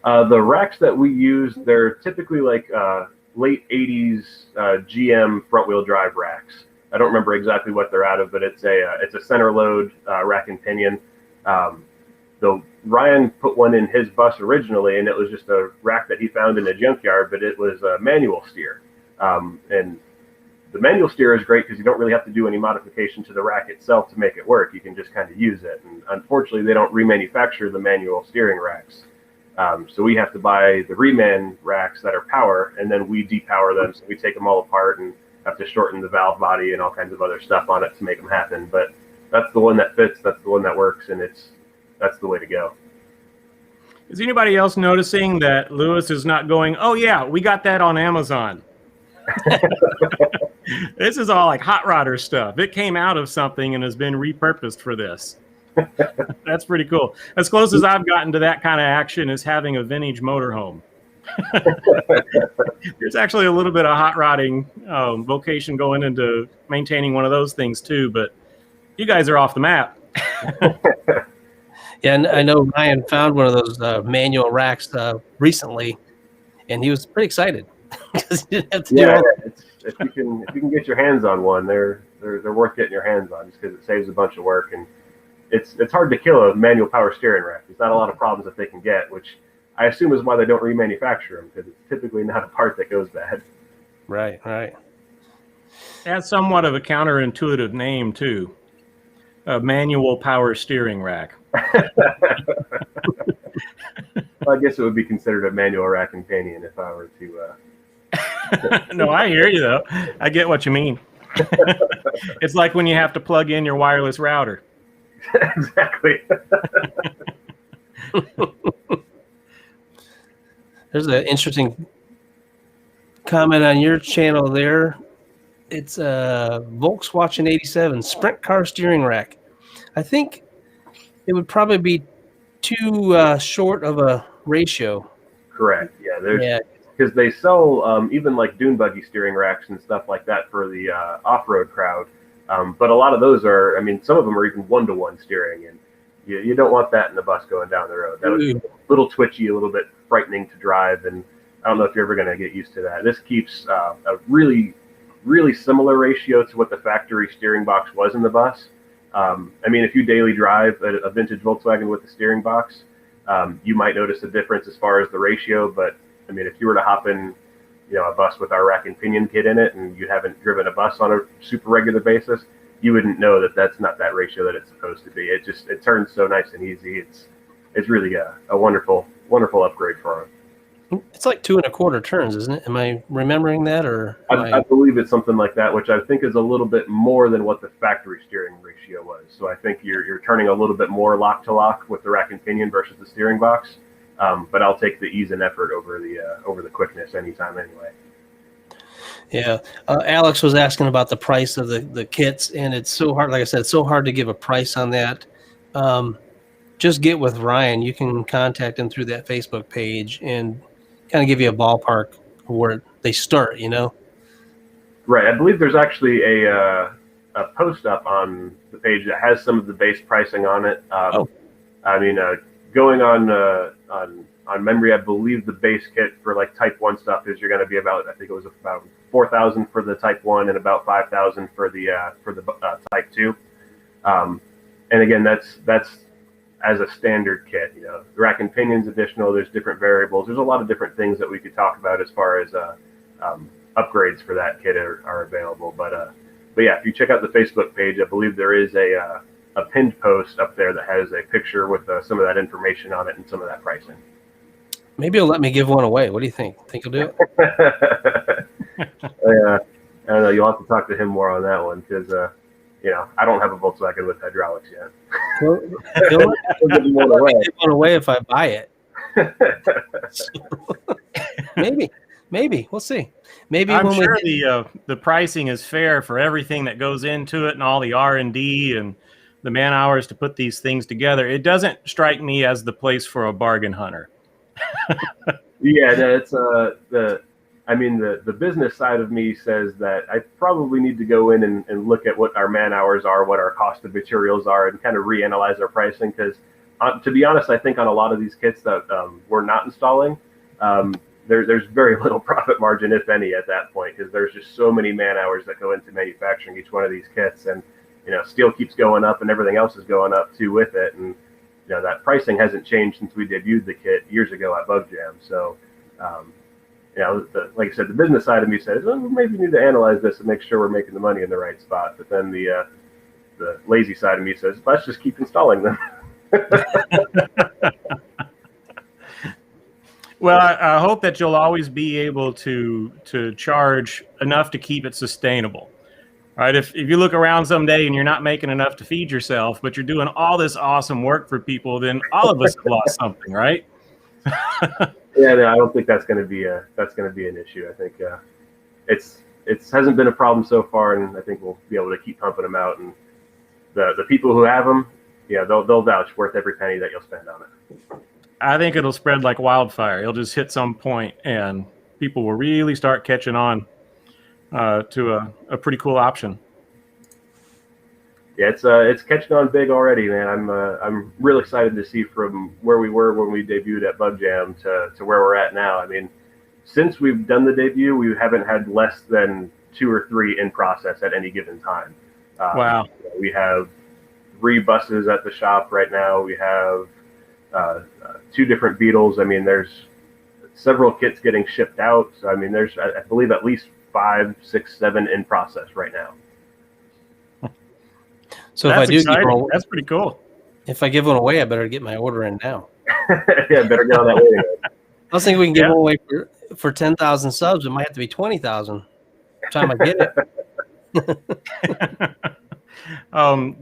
The racks that we use, they're typically late 80s GM front wheel drive racks. I don't remember exactly what they're out of, but it's a center load rack and pinion. Though Ryan put one in his bus originally, and it was just a rack that he found in a junkyard, but it was a manual steer. And the manual steer is great because you don't really have to do any modification to the rack itself to make it work. You can just kind of use it. And unfortunately, they don't remanufacture the manual steering racks. So we have to buy the reman racks that are power, and then we depower them. So we take them all apart and have to shorten the valve body and all kinds of other stuff on it to make them happen. But that's the one that fits. That's the one that works, and that's the way to go. Is anybody else noticing that Lewis is not going, "Oh yeah, we got that on Amazon"? This is all like hot rodder stuff. It came out of something and has been repurposed for this. That's pretty cool. As close as I've gotten to that kind of action is having a vintage motorhome. There's actually a little bit of hot rodding vocation going into maintaining one of those things too, but you guys are off the map. Yeah, and I know Ryan found one of those manual racks recently, and he was pretty excited because he didn't have to do all that. If you can get your hands on one, they're worth getting your hands on just because it saves a bunch of work, and it's hard to kill a manual power steering rack. There's not a lot of problems that they can get, which I assume is why they don't remanufacture them, because it's typically not a part that goes bad. Right. That's somewhat of a counterintuitive name too. a manual power steering rack. Well, I guess it would be considered a manual rack and pinion if I were to. No, I hear you though. I get what you mean. It's like when you have to plug in your wireless router. Exactly. There's an interesting comment on your channel there. It's Volkswagen 87 Sprint car steering rack. I think it would probably be too short of a ratio. Correct. Yeah, because they sell even like dune buggy steering racks and stuff like that for the off-road crowd. But a lot of those are, I mean, some of them are even 1-to-1 steering, and you don't want that in the bus going down the road. That would be a little twitchy, a little bit frightening to drive, and I don't know if you're ever going to get used to that. This keeps a really, really similar ratio to what the factory steering box was in the bus. I mean, if you daily drive a vintage Volkswagen with the steering box, you might notice a difference as far as the ratio, but I mean, if you were to hop in, a bus with our rack and pinion kit in it, and you haven't driven a bus on a super regular basis, you wouldn't know that that's not that ratio that it's supposed to be. It turns so nice and easy. It's really a wonderful upgrade for them. It's like 2 1/4 turns, isn't it? Am I remembering that, or I believe it's something like that, which I think is a little bit more than what the factory steering ratio was. So I think you're turning a little bit more lock to lock with the rack and pinion versus the steering box. But I'll take the ease and effort over the quickness anytime anyway. Yeah, Alex was asking about the price of the kits, and it's so hard. Like I said, it's so hard to give a price on that. Just get with Ryan. You can contact him through that Facebook page and kind of give you a ballpark where they start. Right. I believe there's actually a post up on the page that has some of the base pricing on it. I mean, going on memory, I believe the base kit for like Type 1 stuff is you're going to be about, I think it was about $4,000 for the Type 1 and about $5,000 for the Type 2. And again, that's as a standard kit. The rack and pinion's additional. There's different variables. There's a lot of different things that we could talk about as far as upgrades for that kit are available. But yeah, if you check out the Facebook page, I believe there is a pinned post up there that has a picture with some of that information on it and some of that pricing. Maybe he'll let me give one away. What do you think? Think he'll do it? Yeah, I don't know. You'll have to talk to him more on that one because, I don't have a Volkswagen with hydraulics yet. Well, he'll let me give one away if I buy it. Maybe. We'll see. Maybe I'm sure the pricing is fair for everything that goes into it and all the R&D and the man hours to put these things together. It doesn't strike me as the place for a bargain hunter. Yeah, that's the business side of me says that I probably need to go in and look at what our man hours are, what our cost of materials are, and kind of reanalyze our pricing. Because to be honest, I think on a lot of these kits that we're not installing, there's very little profit margin, if any, at that point, because there's just so many man hours that go into manufacturing each one of these kits, and steel keeps going up and everything else is going up too with it. And that pricing hasn't changed since we debuted the kit years ago at Bug Jam. So, like I said, the business side of me says, well, maybe we need to analyze this and make sure we're making the money in the right spot. But then the lazy side of me says, let's just keep installing them. Well, I hope that you'll always be able to charge enough to keep it sustainable. All right, if you look around someday and you're not making enough to feed yourself, but you're doing all this awesome work for people, then all of us have lost something, right? Yeah, no, I don't think that's going to be an issue. I think it hasn't been a problem so far, and I think we'll be able to keep pumping them out. And the people who have them, they'll vouch worth every penny that you'll spend on it. I think it'll spread like wildfire. It'll just hit some point, and people will really start catching on to a pretty cool option. Yeah, it's catching on big already, man. I'm really excited to see from where we were when we debuted at Bug Jam to where we're at now. I mean, since we've done the debut, we haven't had less than 2 or 3 in process at any given time. Wow. We have 3 buses at the shop right now. We have 2 different Beetles. I mean, there's several kits getting shipped out. So, I mean, there's, I believe, at least 5, 6, 7 in process right now. So That's if I do give exciting. one, That's pretty cool. if I give one away, I better get my order in now. Yeah, better get on that waiting list. I was thinking we can give Yeah. one away for 10,000 subs. It might have to be 20,000. Time I get it.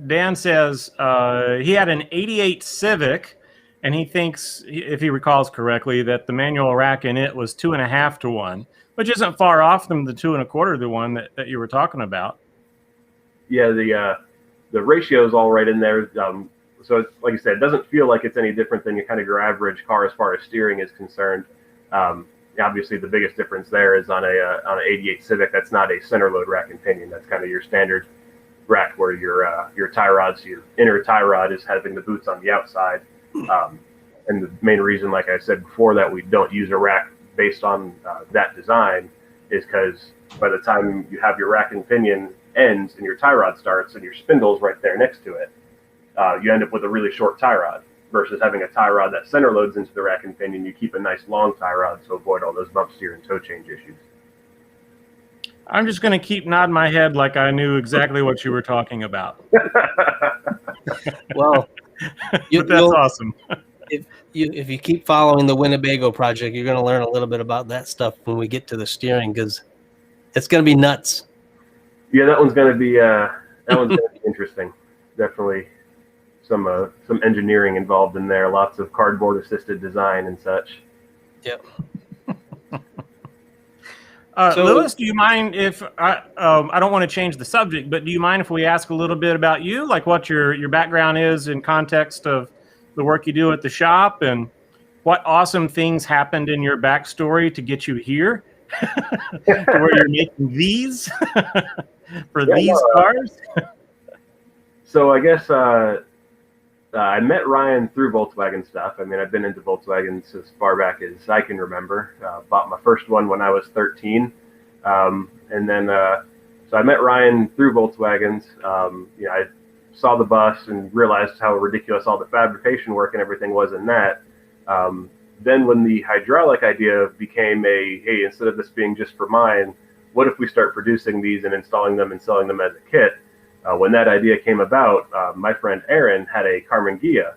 Dan says he had an 88 Civic, and he thinks, if he recalls correctly, that the manual rack in it was 2.5 to 1, which isn't far off from the 2.25 to 1 that you were talking about. Yeah, the ratio is all right in there. So it's, like I said, it doesn't feel like it's any different than kind of your average car as far as steering is concerned. Obviously, the biggest difference there is on an 88 Civic. That's not a center load rack and pinion. That's kind of your standard rack where your tie rods, your inner tie rod is having the boots on the outside. And the main reason, like I said before, that we don't use a rack based on that design is because by the time you have your rack and pinion ends and your tie rod starts and your spindle's right there next to it, you end up with a really short tie rod versus having a tie rod that center loads into the rack and pinion. You keep a nice long tie rod to avoid all those bump steer and toe change issues. I'm just going to keep nodding my head like I knew exactly what you were talking about. Well, But that's awesome. If you keep following the Winnebago project, you're going to learn a little bit about that stuff when we get to the steering, because it's going to be nuts. Yeah, that one's going to be interesting. Definitely some engineering involved in there. Lots of cardboard assisted design and such. Yep. So, Lewis, do you mind if I don't want to change the subject, but do you mind if we ask a little bit about you, like what your background is in context of the work you do at the shop, and what awesome things happened in your backstory to get you here, to where you're making these for these cars? So I guess I met Ryan through Volkswagen stuff. I mean, I've been into Volkswagens as far back as I can remember. Bought my first one when I was 13. And then, so I met Ryan through Volkswagens. I saw the bus and realized how ridiculous all the fabrication work and everything was in that. Then when the hydraulic idea became hey, instead of this being just for mine, what if we start producing these and installing them and selling them as a kit? When that idea came about, my friend Aaron had a Carmen Ghia,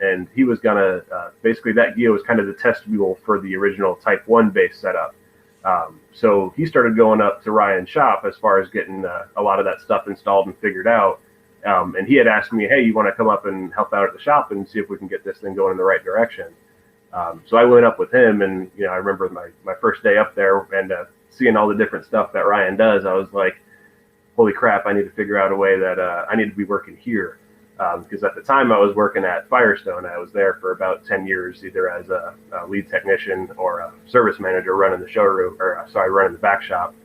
and he was gonna basically, that Ghia was kind of the test mule for the original Type 1 base setup. So he started going up to Ryan's shop as far as getting a lot of that stuff installed and figured out. And he had asked me, hey, you want to come up and help out at the shop and see if we can get this thing going in the right direction? So I went up with him, and I remember my first day up there and seeing all the different stuff that Ryan does. I was like, holy crap, I need to figure out a way that I need to be working here. Because at the time I was working at Firestone. I was there for about 10 years, either as a lead technician or a service manager running the showroom, running the back shop.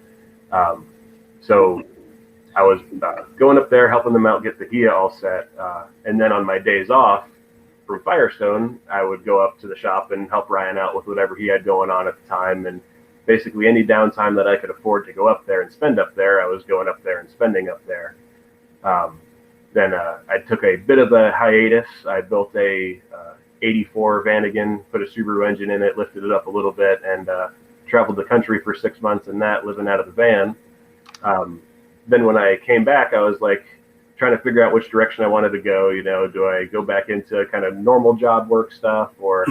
So I was going up there, helping them out, get the Ghia all set. And then on my days off from Firestone, I would go up to the shop and help Ryan out with whatever he had going on at the time. And basically any downtime that I could afford to go up there and spend up there, I was going up there and spending up there. Then I took a bit of a hiatus. I built a 84 Vanagon, put a Subaru engine in it, lifted it up a little bit, and traveled the country for 6 months in that, living out of the van. Then when I came back, I was like trying to figure out which direction I wanted to go. Do I go back into kind of normal job work stuff, or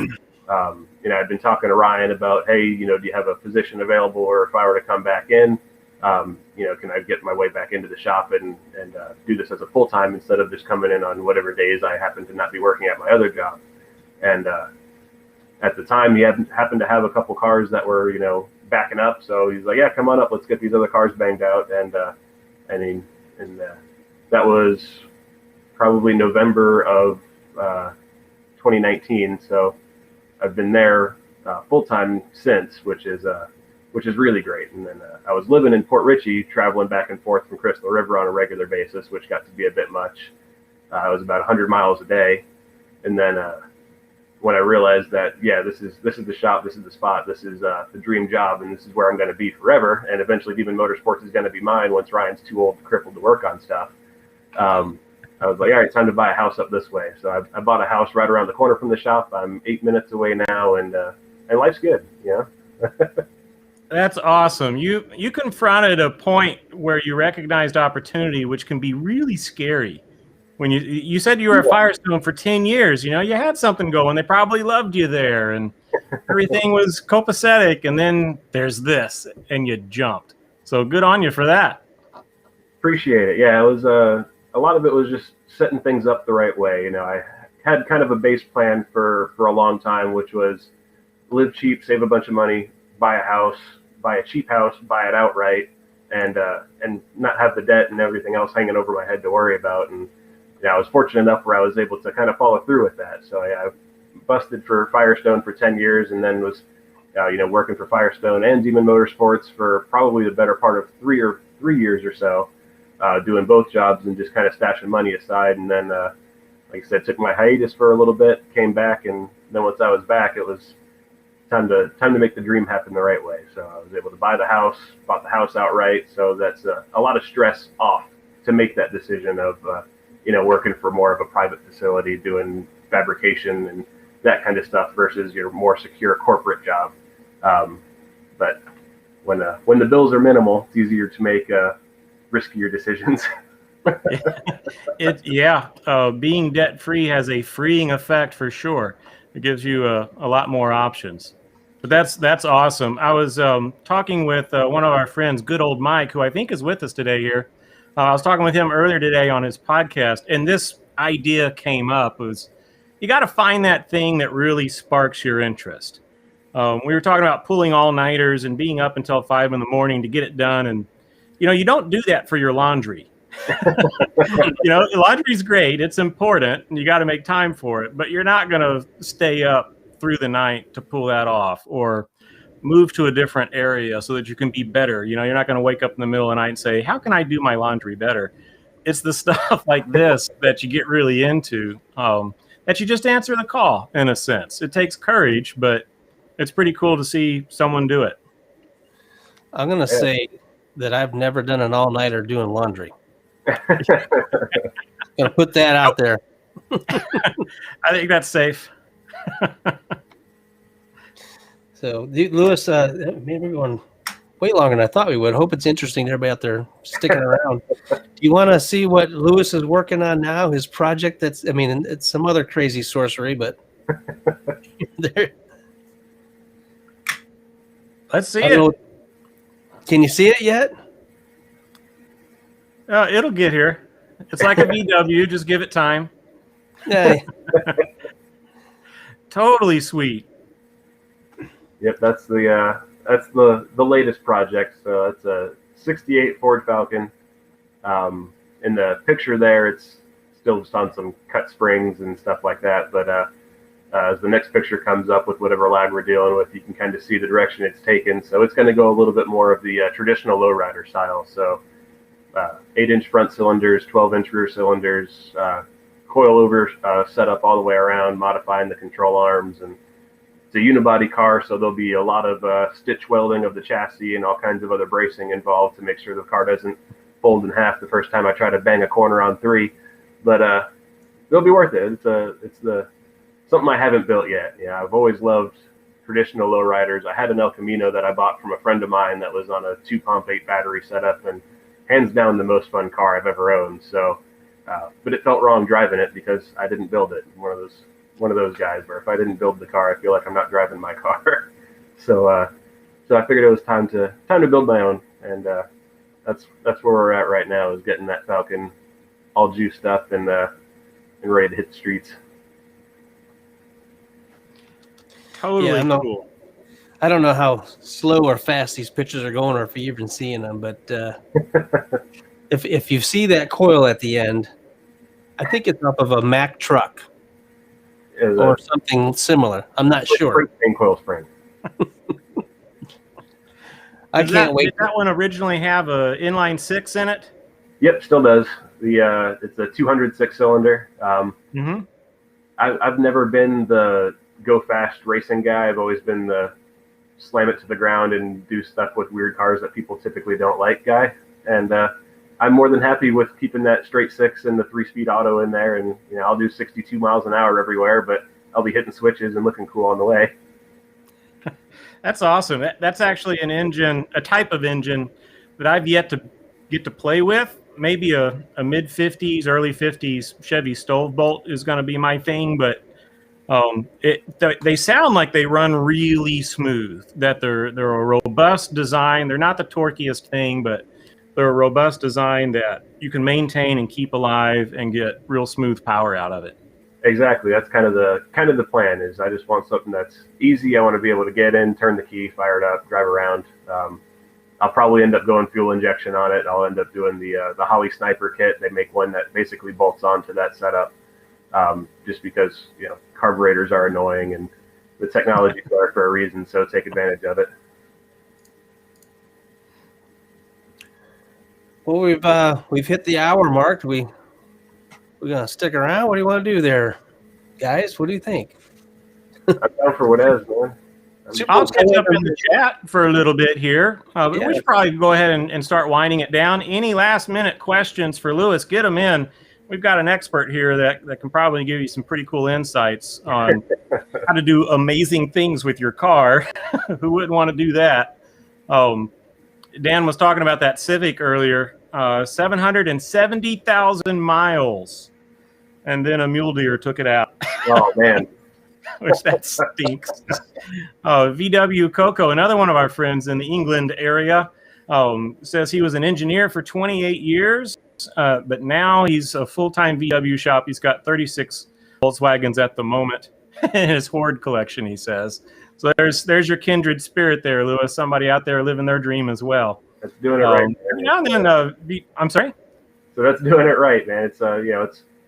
I've been talking to Ryan about, hey, do you have a position available, or if I were to come back in, can I get my way back into the shop and do this as a full-time instead of just coming in on whatever days I happen to not be working at my other job. And at the time, he happened to have a couple cars that were, backing up. So he's like, yeah, come on up. Let's get these other cars banged out. And that was probably November of 2019. So I've been there full-time since, which is really great. And then I was living in Port Richey, traveling back and forth from Crystal River on a regular basis, which got to be a bit much. I was about 100 miles a day. And then when I realized that, yeah, this is the shop, this is the spot, this is the dream job, and this is where I'm going to be forever. And eventually Demon Motorsports is going to be mine once Ryan's too old and crippled to work on stuff. I was like, all right, time to buy a house up this way. So I bought a house right around the corner from the shop. I'm 8 minutes away now, and life's good, That's awesome. You confronted a point where you recognized opportunity, which can be really scary. when you said you were at Firestone for 10 years, you had something going. They probably loved you there, and everything was copacetic. And then there's this, and you jumped. So good on you for that. Appreciate it. Yeah, it was a lot of it was just setting things up the right way. I had kind of a base plan for a long time, which was live cheap, save a bunch of money, buy a house, buy a cheap house, buy it outright, and not have the debt and everything else hanging over my head to worry about. And I was fortunate enough where I was able to kind of follow through with that. So I busted for Firestone for 10 years, and then was working for Firestone and Demon Motorsports for probably the better part of 3 years or so, doing both jobs and just kind of stashing money aside. And then, like I said, took my hiatus for a little bit, came back, and then once I was back, it was time to make the dream happen the right way. So I was able to buy the house, bought the house outright. So that's a lot of stress off to make that decision of working for more of a private facility, doing fabrication and that kind of stuff versus your more secure corporate job. But when the bills are minimal, it's easier to make riskier decisions. Being debt free has a freeing effect for sure. It gives you a lot more options. But that's awesome. I was talking with one of our friends, good old Mike, who I think is with us today here. I was talking with him earlier today on his podcast, and this idea came up. Was you got to find that thing that really sparks your interest. We were talking about pulling all-nighters and being up until 5 a.m. to get it done, and you don't do that for your laundry. Laundry's great; it's important, and you got to make time for it. But you're not going to stay up through the night to pull that off, or move to a different area so that you can be better. You're not going to wake up in the middle of the night and say, how can I do my laundry better? It's the stuff like this that you get really into, that you just answer the call, in a sense. It takes courage, but it's pretty cool to see someone do it. I'm going to say that I've never done an all-nighter doing laundry. Going to put that out there. I think that's safe. So, Lewis, maybe we're going way longer than I thought we would. Hope it's interesting to everybody out there sticking around. Do you want to see what Lewis is working on now? His project it's some other crazy sorcery, but let's see it. Can you see it yet? It'll get here. It's like a VW. Just give it time. Yeah. Totally sweet. Yep, that's the latest project. So it's a '68 Ford Falcon. In the picture there, it's still just on some cut springs and stuff like that. But as the next picture comes up with whatever lag we're dealing with, you can kind of see the direction it's taken. So it's going to go a little bit more of the traditional lowrider style. So 8-inch front cylinders, 12-inch rear cylinders, coilover setup all the way around, modifying the control arms, and it's a unibody car, so there'll be a lot of stitch welding of the chassis and all kinds of other bracing involved to make sure the car doesn't fold in half the first time I try to bang a corner on 3. But it'll be worth it. It's something I haven't built yet. Yeah, I've always loved traditional lowriders. I had an El Camino that I bought from a friend of mine that was on a 2-pump 8 battery setup, and hands down the most fun car I've ever owned. So, but it felt wrong driving it because I didn't build it. One of those guys where if I didn't build the car, I feel like I'm not driving my car. So I figured it was time to build my own, and that's where we're at right now, is getting that Falcon all juiced up and ready to hit the streets. Totally cool. I don't know how slow or fast these pictures are going, or if you're even seeing them, but if you see that coil at the end, I think it's off of a Mack truck or something similar. I'm not sure. Coil spring. I can't wait. Did that one originally have a inline 6 in it? Yep, still does. It's a 206 cylinder. I've never been the go fast racing guy. I've always been the slam it to the ground and do stuff with weird cars that people typically don't like guy. And I'm more than happy with keeping that straight 6 and the 3-speed auto in there. And I'll do 62 miles an hour everywhere, but I'll be hitting switches and looking cool on the way. That's awesome. That's actually a type of engine that I've yet to get to play with. maybe a mid 50s, early 50s Chevy stove bolt is going to be my thing, but they sound like they run really smooth, that they're a robust design. They're not the torquiest thing, but they're a robust design that you can maintain and keep alive and get real smooth power out of it. Exactly. That's kind of the plan. Is I just want something that's easy. I want to be able to get in, turn the key, fire it up, drive around. I'll probably end up going fuel injection on it. I'll end up doing the Holly Sniper kit. They make one that basically bolts onto that setup, just because carburetors are annoying and the technology's there for a reason. So take advantage of it. Well, we've hit the hour mark. We're gonna stick around. What do you want to do there, guys? What do you think? I'm down for whatever, man. I'll catch up in the chat for a little bit here. We should probably go ahead and start winding it down. Any last minute questions for Lewis? Get them in. We've got an expert here that can probably give you some pretty cool insights on how to do amazing things with your car. Who wouldn't want to do that? Dan was talking about that Civic earlier. 770,000 miles, and then a mule deer took it out. Oh man. Which that stinks. VW Coco, another one of our friends in the England area, says he was an engineer for 28 years, but now he's a full-time VW shop. He's got 36 Volkswagens at the moment in his Horde collection, he says. So there's your kindred spirit there, Lewis. Somebody out there living their dream as well. That's doing it right. I'm sorry? So that's doing it right, man. It's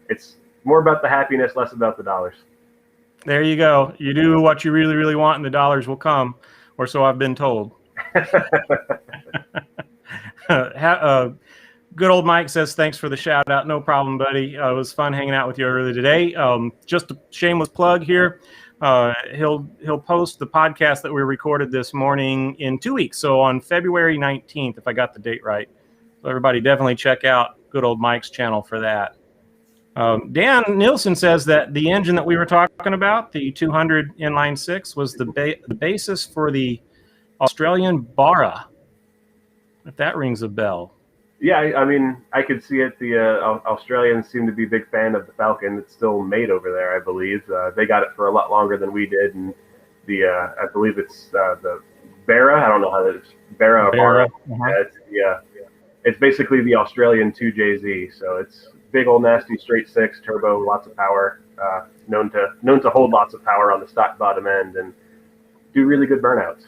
it's more about the happiness, less about the dollars. There you go. You do what you really, really want, and the dollars will come, or so I've been told. Good old Mike says, thanks for the shout out. No problem, buddy. It was fun hanging out with you earlier today. Just a shameless plug here. He'll post the podcast that we recorded this morning in 2 weeks. So on February 19th, if I got the date right. So everybody definitely check out good old Mike's channel for that. Dan Nielsen says that the engine that we were talking about, the 200 inline six, was the basis for the Australian Barra. If that rings a bell. Yeah, I mean, I could see it. The Australians seem to be a big fan of the Falcon. It's still made over there, I believe. They got it for a lot longer than we did, and I believe it's the Barra. I don't know how that is. Barra. It's basically the Australian 2JZ. So it's big old nasty straight six turbo, lots of power, known to hold lots of power on the stock bottom end and do really good burnouts.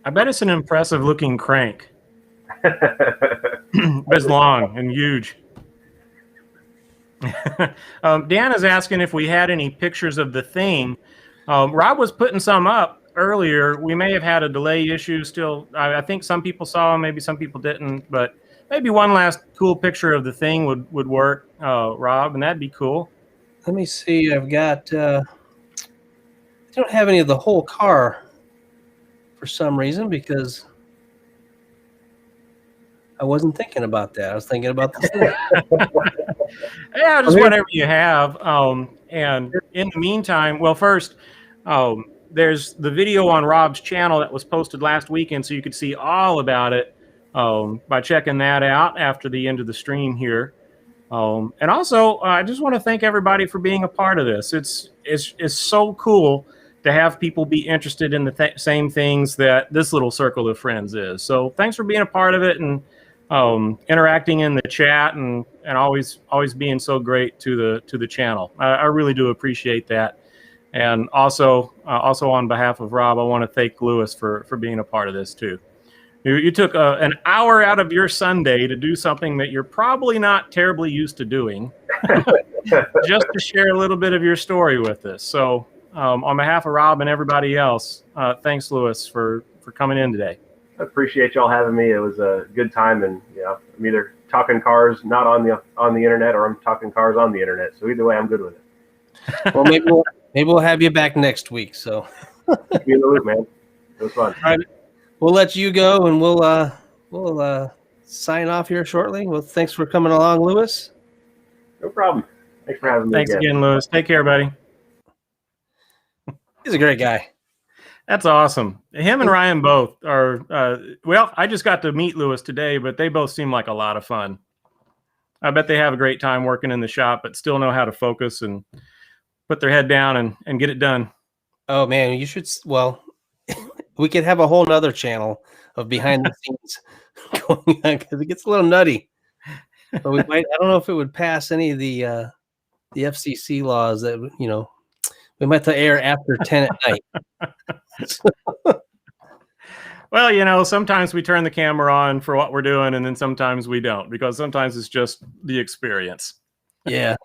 I bet it's an impressive looking crank. It's long and huge. Dan is asking if we had any pictures of the thing. Rob was putting some up earlier. We may have had a delay issue still. I think some people saw them, maybe some people didn't, but maybe one last cool picture of the thing would work, Rob, and that'd be cool. Let me see. I've got, I don't have any of the whole car for some reason because I wasn't thinking about that. I was thinking about the thing. Yeah, just whatever you have. And in the meantime, well, first, there's the video on Rob's channel that was posted last weekend, so you could see all about it by checking that out after the end of the stream here. And also, I just want to thank everybody for being a part of this. It's so cool to have people be interested in the same things that this little circle of friends is. So thanks for being a part of it and interacting in the chat and always being so great to the channel. I really do appreciate that. And also on behalf of Rob, I want to thank Lewis for being a part of this too. You took an hour out of your Sunday to do something that you're probably not terribly used to doing, just to share a little bit of your story with us. So on behalf of Rob and everybody else, thanks, Lewis, for coming in today. I appreciate y'all having me. It was a good time, and I'm either talking cars not on the internet, or I'm talking cars on the internet. So either way, I'm good with it. Well, maybe we'll have you back next week. So be in the loop, man. It was fun. All right, we'll let you go, and we'll sign off here shortly. Well, thanks for coming along, Lewis. No problem. Thanks for having me. Thanks again, Lewis. Take care, buddy. He's a great guy. That's awesome. Him and Ryan both are, well, I just got to meet Lewis today, but they both seem like a lot of fun. I bet they have a great time working in the shop, but still know how to focus and put their head down and get it done. Oh man, you should. Well, we could have a whole nother channel of behind the scenes going on because it gets a little nutty. But we might. I don't know if it would pass any of the FCC laws that we might have to air after 10 at night. Well, sometimes we turn the camera on for what we're doing, and then sometimes we don't, because sometimes it's just the experience. Yeah.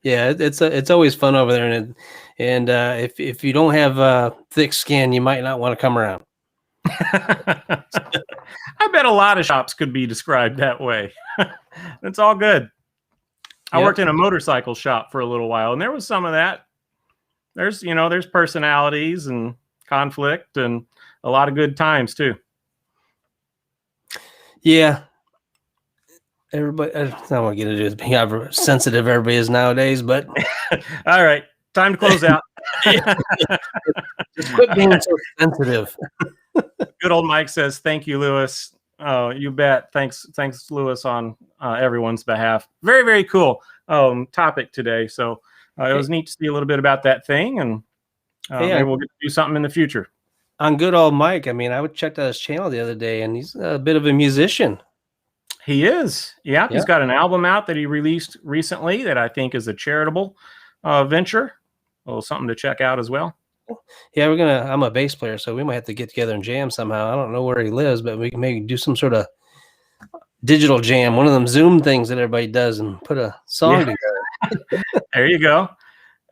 It's always fun over there, and if you don't have thick skin, you might not want to come around. I bet a lot of shops could be described that way. It's all good. I worked in a motorcycle shop for a little while, and there was some of that. There's personalities and conflict and a lot of good times too. Yeah. Everybody, I don't want to get into how sensitive everybody is nowadays, but all right, time to close out. Just quit being so sensitive. Good old Mike says, "Thank you, Lewis." Oh, you bet. Thanks, Lewis, on everyone's behalf. Very, very cool topic today. So it was neat to see a little bit about that thing, and maybe we'll get to do something in the future. On good old Mike, I mean, I checked out his channel the other day, and he's a bit of a musician. He is. Yeah, he's got an album out that he released recently that I think is a charitable venture. Well, something to check out as well. Yeah, I'm a bass player, so we might have to get together and jam somehow. I don't know where he lives, but we can maybe do some sort of digital jam, one of them Zoom things that everybody does, and put a song together. There you go.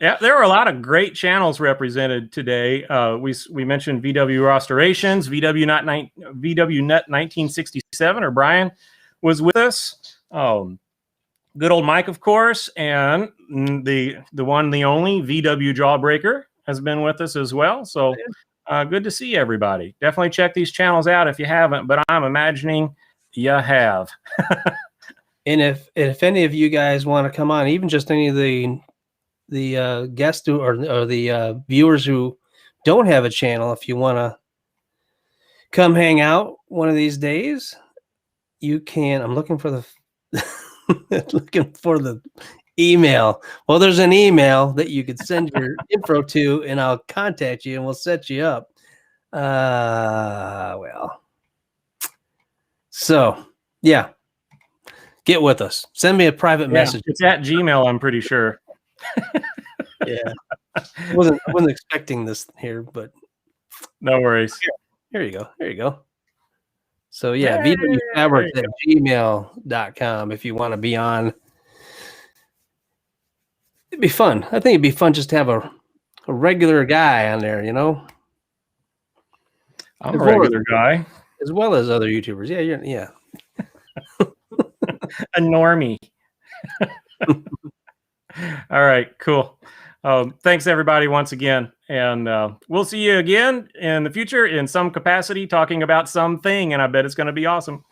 Yeah, there were a lot of great channels represented today. We mentioned VW Restorations, VW Nut 1967, or Brian was with us. Good old Mike, of course, and the one, the only VW Jawbreaker has been with us as well. So good to see everybody. Definitely check these channels out if you haven't, but I'm imagining you have. And if any of you guys want to come on, even just any of the guests or the viewers who don't have a channel, if you want to come hang out one of these days, you can. I'm looking for the email. Well, there's an email that you could send your info to, and I'll contact you and we'll set you up. So yeah, get with us. Send me a private message. It's at Gmail, I'm pretty sure. Yeah, I wasn't expecting this here, but no worries. Here you go. So yeah, vwfabrics@gmail.com if you want to be on. It'd be fun. I think it'd be fun just to have a regular guy on there, I'm a regular guy. As well as other YouTubers. Yeah. A normie. All right, cool. Thanks everybody once again, and we'll see you again in the future in some capacity talking about something, and I bet it's going to be awesome.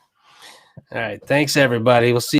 All right, thanks everybody. We'll see